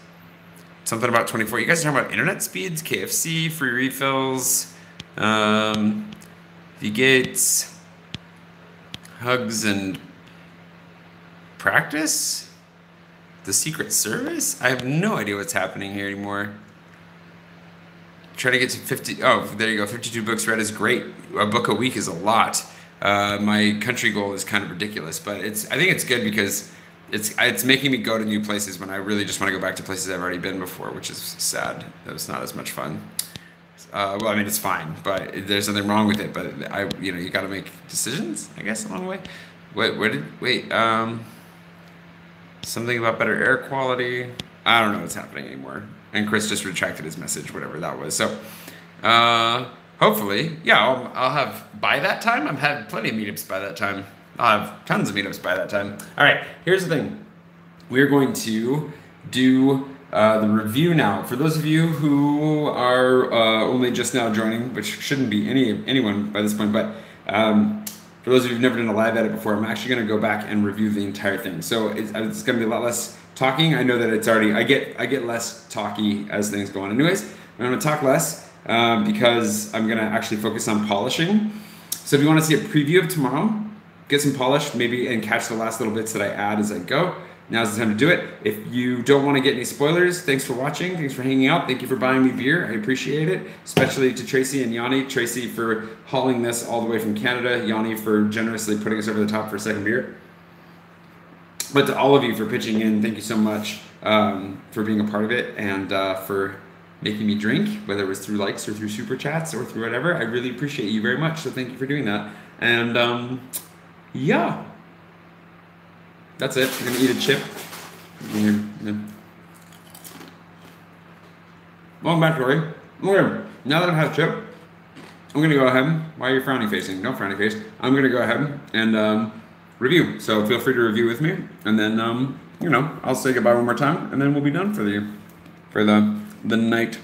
Something about 24. You guys are talking about internet speeds, KFC, free refills, VaDs. Hugs and practice? The Secret Service? I have no idea what's happening here anymore. Try to get to 50. Oh, there you go. 52 books read is great. A book a week is a lot. My country goal is kind of ridiculous, but I think it's good because it's making me go to new places when I really just want to go back to places I've already been before, which is sad. That was not as much fun. Well, I mean, it's fine, but there's nothing wrong with it. But you got to make decisions, I guess, along the way. Wait, something about better air quality. I don't know what's happening anymore. And Chris just retracted his message, whatever that was. So, hopefully, yeah, I'll have by that time. I've had plenty of meetups by that time. I'll have tons of meetups by that time. All right, here's the thing. We're going to do the review now. For those of you who are only just now joining, which shouldn't be anyone by this point, but for those of you who've never done a live edit before, I'm actually going to go back and review the entire thing. So it's going to be a lot less talking. I know that it's already, I get less talky as things go on. Anyways, I'm going to talk less because I'm going to actually focus on polishing. So if you want to see a preview of tomorrow, get some polish maybe and catch the last little bits that I add as I go. Now's the time to do it. If you don't want to get any spoilers, thanks for watching. Thanks for hanging out. Thank you for buying me beer. I appreciate it. Especially to Tracy and Yanni. Tracy for hauling this all the way from Canada. Yanni for generously putting us over the top for a second beer. But to all of you for pitching in, thank you so much for being a part of it and for making me drink, whether it was through likes or through super chats or through whatever. I really appreciate you very much. So thank you for doing that. And yeah. That's it. I'm gonna eat a chip. Welcome back, Tori. Okay, now that I've had a chip, I'm gonna go ahead. Why are you frowny facing? Don't frowny face. I'm gonna go ahead and review. So feel free to review with me, and then you know, I'll say goodbye one more time, and then we'll be done for the night.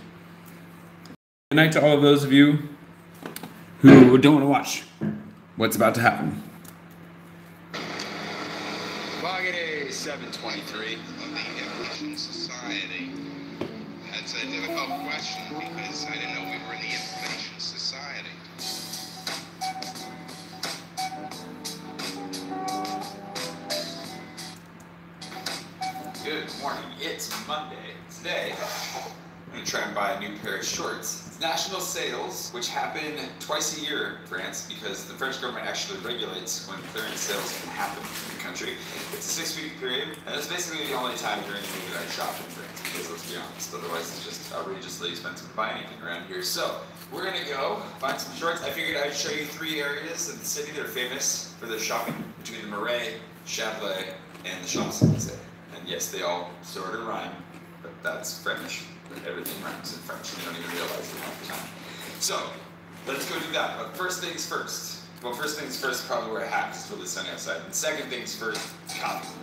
Good night to all of those of you who don't want to watch what's about to happen. 723. Of the information society. That's a difficult question because I didn't know we were in the information society. Good morning, it's Monday. Today, I'm going to try and buy a new pair of shorts. It's national sales, which happen twice a year in France because the French government actually regulates when clearance sales can happen in the country. It's a 6-week period, and it's basically the only time during the year that I shop in France because let's be honest, otherwise it's just outrageously expensive to buy anything around here. So, we're going to go find some shorts. I figured I'd show you 3 areas in the city that are famous for their shopping between the Marais, Châtelet, and the Champs-Élysées. And yes, they all sort of rhyme, but that's French. Everything rhymes in French, and you don't even realize it half the time. So, let's go do that. But first things first. Well, first things first, probably wear a hat because it's really sunny outside. And second things first, coffee.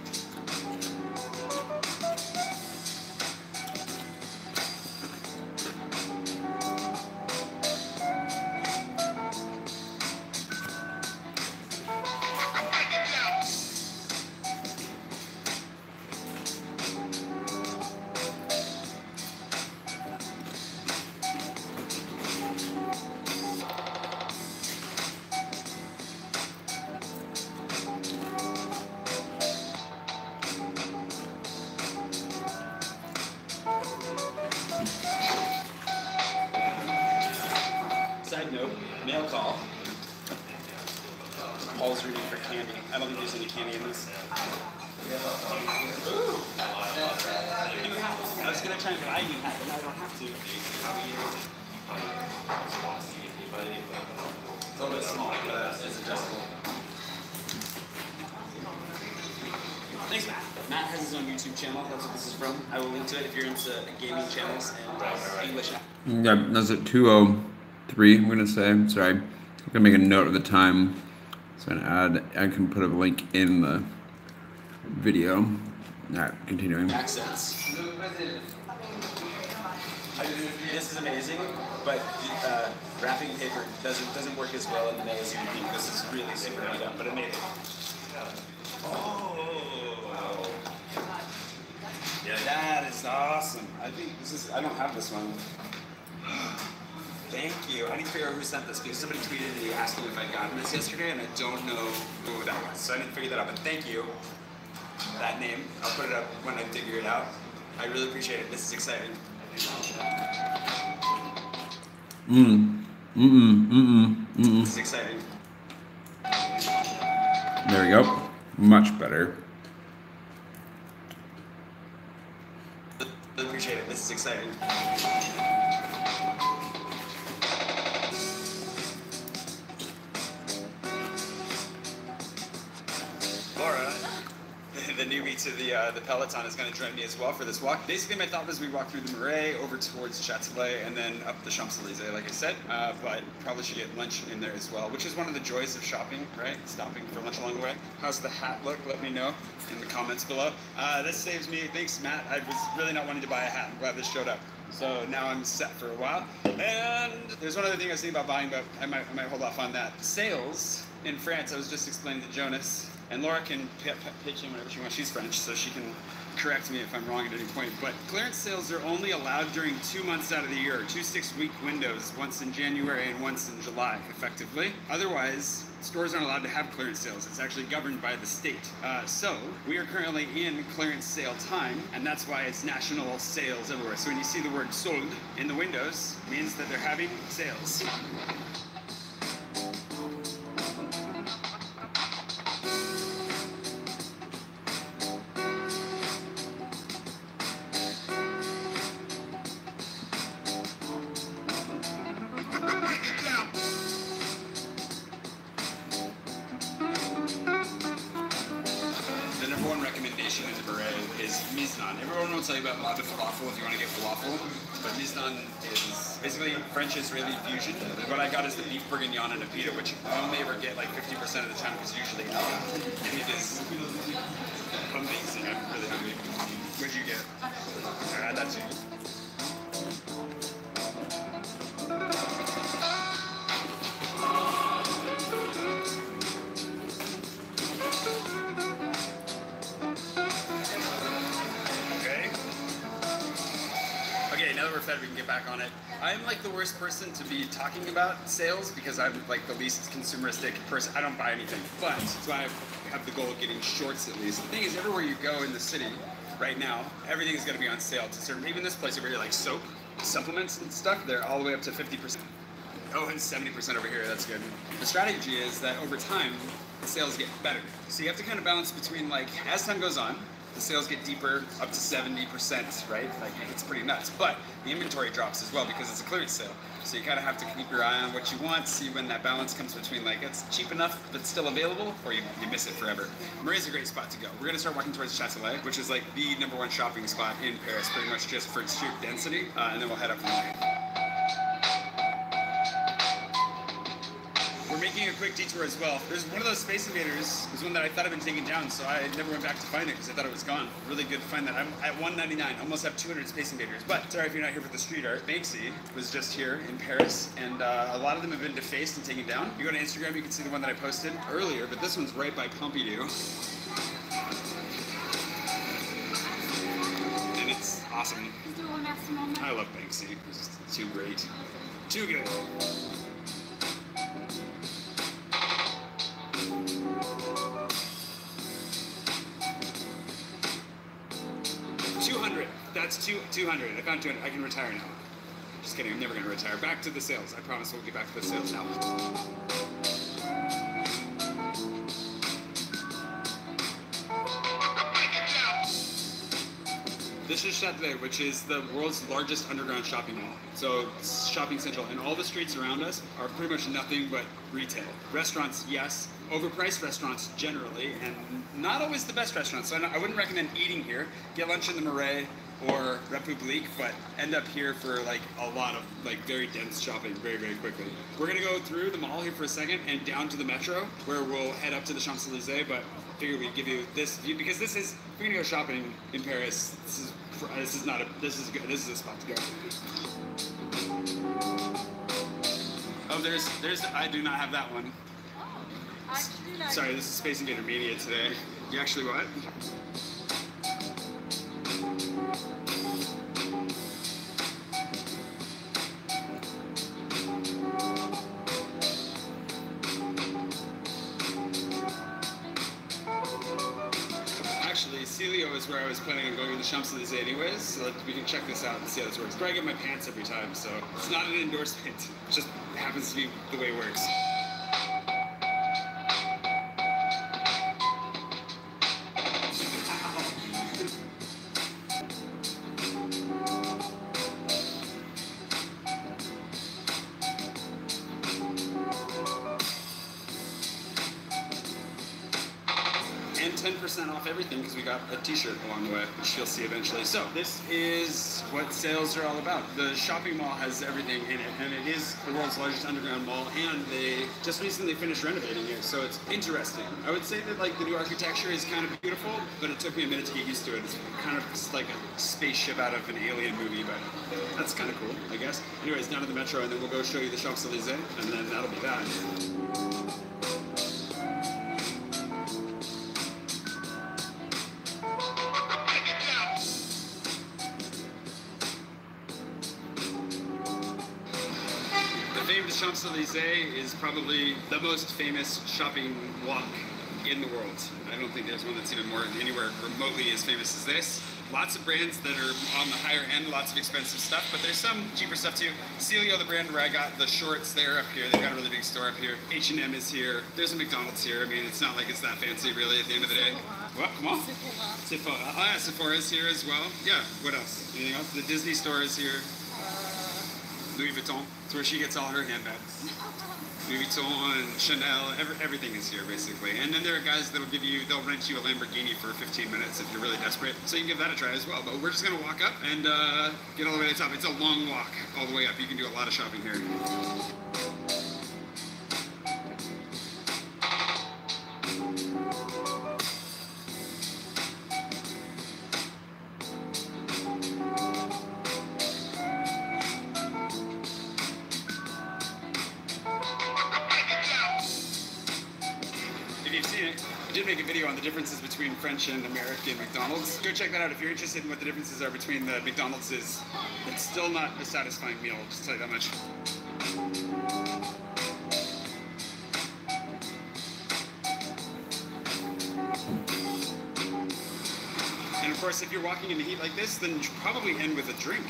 Side note, mail call. Paul's reading for candy. I don't think there's any candy in this. Ooh! I was gonna try and buy you that, but I don't have to. It's a little bit small, but it's adjustable. Thanks, Matt. Matt has his own YouTube channel. That's what this is from. I will link to it if you're into gaming channels and English. Yeah, that's at 2:03. I'm gonna say. Sorry, I'm gonna make a note of the time. So I'm gonna add. I can put a link in the video. All right, continuing. Accents. This is amazing, but wrapping paper doesn't work as well in the mail as you would think. This is really super beat up, but amazing. Oh, yeah, that is awesome. I think this is. I don't have this one. Thank you. I need to figure out who sent this because somebody tweeted me asking if I'd gotten this yesterday, and I don't know who that was. So I need to figure that out. But thank you. That name. I'll put it up when I figure it out. I really appreciate it. This is exciting. This is exciting. There we go. Much better. Really appreciate it. This is exciting. Laura, the newbie to the Peloton is going to join me as well for this walk. Basically, my thought was we walk through the Marais over towards Châtelet and then up the Champs-Élysées, like I said. But probably should get lunch in there as well, which is one of the joys of shopping, right? Stopping for lunch along the way. How's the hat look? Let me know in the comments below. This saves me. Thanks, Matt. I was really not wanting to buy a hat. I'm glad this showed up. So now I'm set for a while. And there's one other thing I was thinking about buying, but I might hold off on that. Sales in France, I was just explaining to Jonas, and Laura can pitch in whenever she wants. She's French, so she can correct me if I'm wrong at any point. But clearance sales are only allowed during 2 months out of the year, 2 6-week windows, once in January and once in July, effectively. Otherwise, stores aren't allowed to have clearance sales. It's actually governed by the state. So we are currently in clearance sale time, and that's why it's national sales everywhere. So when you see the word sold in the windows, it means that they're having sales. Everyone will tell you about the falafel if you want to get falafel, but mise-en is basically French Israeli fusion. What I got is the beef bourguignon and a pita, which I only ever get like 50% of the time because usually out. And it is amazing. I'm really hungry. What'd you get? That's you. Now that we're fed, we can get back on it. I'm like the worst person to be talking about sales because I'm like the least consumeristic person. I don't buy anything, but so I have the goal of getting shorts at least. The thing is, everywhere you go in the city right now, everything is going to be on sale to certain. Even this place over here, like soap, supplements and stuff, they're all the way up to 50%. Oh, and 70% over here. That's good. The strategy is that over time, the sales get better. So you have to kind of balance between like as time goes on, the sales get deeper, up to 70%, right? Like, it's pretty nuts. But the inventory drops as well because it's a clearance sale. So you kind of have to keep your eye on what you want, see when that balance comes between, like, it's cheap enough but still available, or you miss it forever. Marais is a great spot to go. We're going to start walking towards Châtelet, which is, like, the #1 shopping spot in Paris, pretty much just for its sheer density, and then we'll head up from there. We're making a quick detour as well. There's one of those Space Invaders. There's one that I thought had been taken down, so I never went back to find it because I thought it was gone. Really good to find that. I'm at $1.99. Almost have 200 Space Invaders. But sorry if you're not here for the street art. Banksy was just here in Paris, and a lot of them have been defaced and taken down. You go to Instagram, you can see the one that I posted earlier, but this one's right by Pompidou. And it's awesome. I love Banksy. It's just too great. Too good. 200. That's 200. I found 200. I can retire now. Just kidding. I'm never going to retire. Back to the sales. I promise we'll get back to the sales now. This is Châtelet, which is the world's largest underground shopping mall. So it's shopping central, and all the streets around us are pretty much nothing but retail. Restaurants, yes. Overpriced restaurants generally, and not always the best restaurants. So I wouldn't recommend eating here. Get lunch in the Marais or République, but end up here for like a lot of like very dense shopping very, very quickly. We're gonna go through the mall here for a second and down to the metro, where we'll head up to the Champs-Élysées, but I figured we'd give you this view because this is, if you're gonna go shopping in Paris, this is good. This is a spot to go. Oh, there's I do not have that one. Sorry, this is Space Invader Mania today. You actually what? Actually, Celio is where I was planning on going to the Champs-Élysées anyways, so we can check this out and see how this works. But I get my pants every time, so it's not an endorsement. It just happens to be the way it works. 10% off everything because we got a t-shirt along the way, which you'll see eventually. So this is what sales are all about. The shopping mall has everything in it, and it is the world's largest underground mall, and they just recently finished renovating it, so it's interesting. I would say that like the new architecture is kind of beautiful, but it took me a minute to get used to it. It's kind of just like a spaceship out of an alien movie, but that's kind of cool, I guess. Anyways, down to the metro, and then we'll go show you the Champs-Elysees, and then that'll be that. Champs-Elysees is probably the most famous shopping walk in the world. I don't think there's one that's even more anywhere remotely as famous as this. Lots of brands that are on the higher end, lots of expensive stuff, but there's some cheaper stuff too. Celio, the brand where I got the shorts, they're up here. They've got a really big store up here. H&M is here. There's a McDonald's here. I mean, it's not like it's that fancy really at the end of the day. What? Come on. Sephora. Oh yeah, Sephora is here as well. Yeah, what else? Anything else? The Disney store is here. Louis Vuitton. It's where she gets all her handbags. Louis Vuitton and Chanel, everything is here basically. And then there are guys that'll they'll rent you a Lamborghini for 15 minutes if you're really desperate. So you can give that a try as well. But we're just gonna walk up and get all the way to the top. It's a long walk all the way up. You can do a lot of shopping here. I did make a video on the differences between French and American McDonald's. Go check that out if you're interested in what the differences are between the McDonald's. It's still not a satisfying meal, I'll just tell you that much. And of course, if you're walking in the heat like this, then you should probably end with a drink.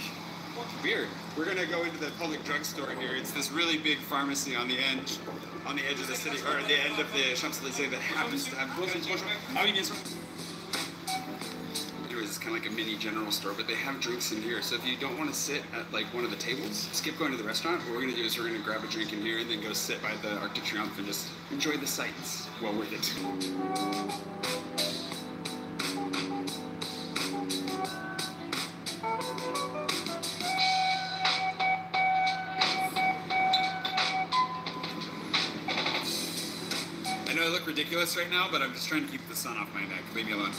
Beer. We're gonna go into the public drugstore here. It's this really big pharmacy on the edge of the city, or the end of the Champs-Elysees that happens to have. It's kind of like a mini general store, but they have drinks in here. So if you don't want to sit at like one of the tables, skip going to the restaurant. What we're gonna do is we're gonna grab a drink in here and then go sit by the Arc de Triomphe and just enjoy the sights. Well worth it. I know I look ridiculous right now, but I'm just trying to keep the sun off my neck. Leave me alone.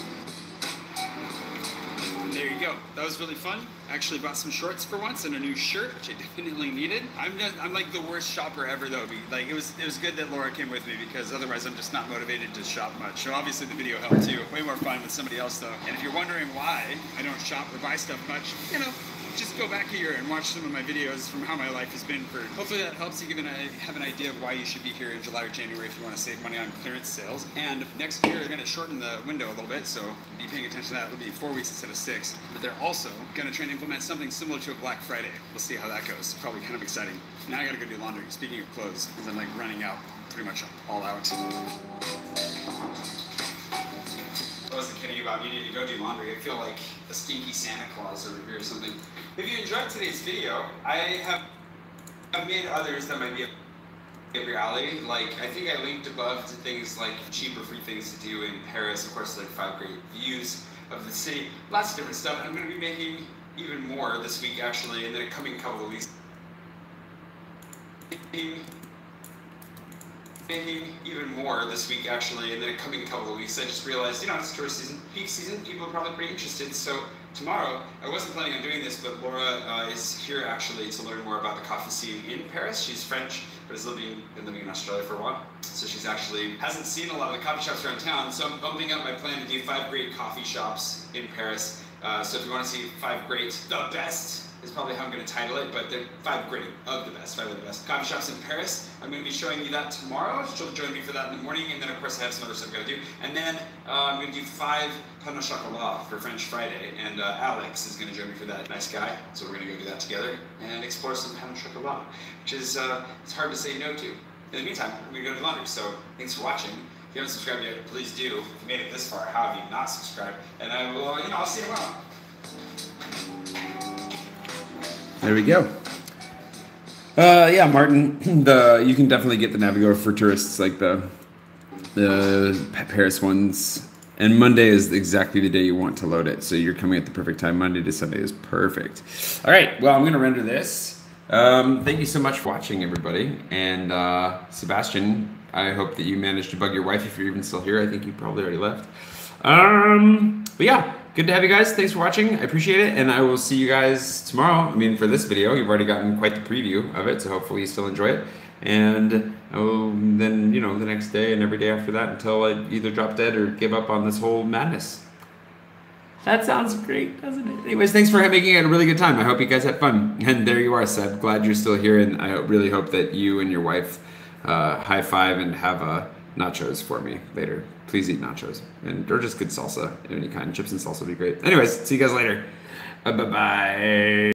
There you go. That was really fun. I actually bought some shorts for once and a new shirt, which I definitely needed. I'm like the worst shopper ever though. Like it was good that Laura came with me because otherwise I'm just not motivated to shop much. So obviously the video helped too. Way more fun with somebody else though. And if you're wondering why I don't shop or buy stuff much, you know, just go back here and watch some of my videos from how my life has been for. Hopefully that helps you have an idea of why you should be here in July or January if you want to save money on clearance sales. And next year they're going to shorten the window a little bit, so be paying attention to that. It'll be 4 weeks instead of 6. But they're also going to try and implement something similar to a Black Friday. We'll see how that goes. Probably kind of exciting. Now I got to go do laundry. Speaking of clothes, because I'm like running out, pretty much all out. I wasn't kidding about you need to go do laundry. I feel like a stinky Santa Claus over here or something. If you enjoyed today's video, I have made others that might be up your alley. Like, I think I linked above to things like cheaper free things to do in Paris. Of course, like 5 great views of the city. Lots of different stuff. I'm going to be making even more this week, actually, in the coming couple of weeks. Even more this week, actually, in the coming couple of weeks. I just realized, you know, it's tourist season, peak season, people are probably pretty interested. So tomorrow, I wasn't planning on doing this, but Laura is here actually to learn more about the coffee scene in Paris. She's French, but has been living in Australia for a while. So she's actually hasn't seen a lot of the coffee shops around town. So I'm bumping up my plan to do 5 great coffee shops in Paris. So if you want to see 5 great, the best, is probably how I'm going to title it, but they're 5 great of the best, 5 of the best coffee shops in Paris. I'm going to be showing you that tomorrow. She'll join me for that in the morning, and then of course I have some other stuff I've got to do. And then I'm going to do 5 pain au chocolat for French Friday, and Alex is going to join me for that. Nice guy, so we're going to go do that together and explore some pain au chocolat, which is it's hard to say no to. In the meantime, I'm going to go to laundry, so thanks for watching. If you haven't subscribed yet, please do. If you made it this far, how have you not subscribed? And I will, I'll see you tomorrow. There we go. Yeah, Martin. You can definitely get the Navigo for tourists, like the Paris ones. And Monday is exactly the day you want to load it. So you're coming at the perfect time. Monday to Sunday is perfect. All right, well, I'm gonna render this. Thank you so much for watching, everybody. And Sebastian, I hope that you managed to bug your wife if you're even still here. I think you probably already left. But yeah, good to have you guys. Thanks for watching. I appreciate it. And I will see you guys tomorrow. I mean, for this video, you've already gotten quite the preview of it. So hopefully you still enjoy it. And then, you know, the next day and every day after that until I either drop dead or give up on this whole madness. That sounds great, doesn't it? Anyways, thanks for making it a really good time. I hope you guys had fun. And there you are, Seb. Glad you're still here. And I really hope that you and your wife high five and have nachos for me later. Please eat nachos. Or just good salsa of any kind. Chips and salsa would be great. Anyways, see you guys later. Bye-bye.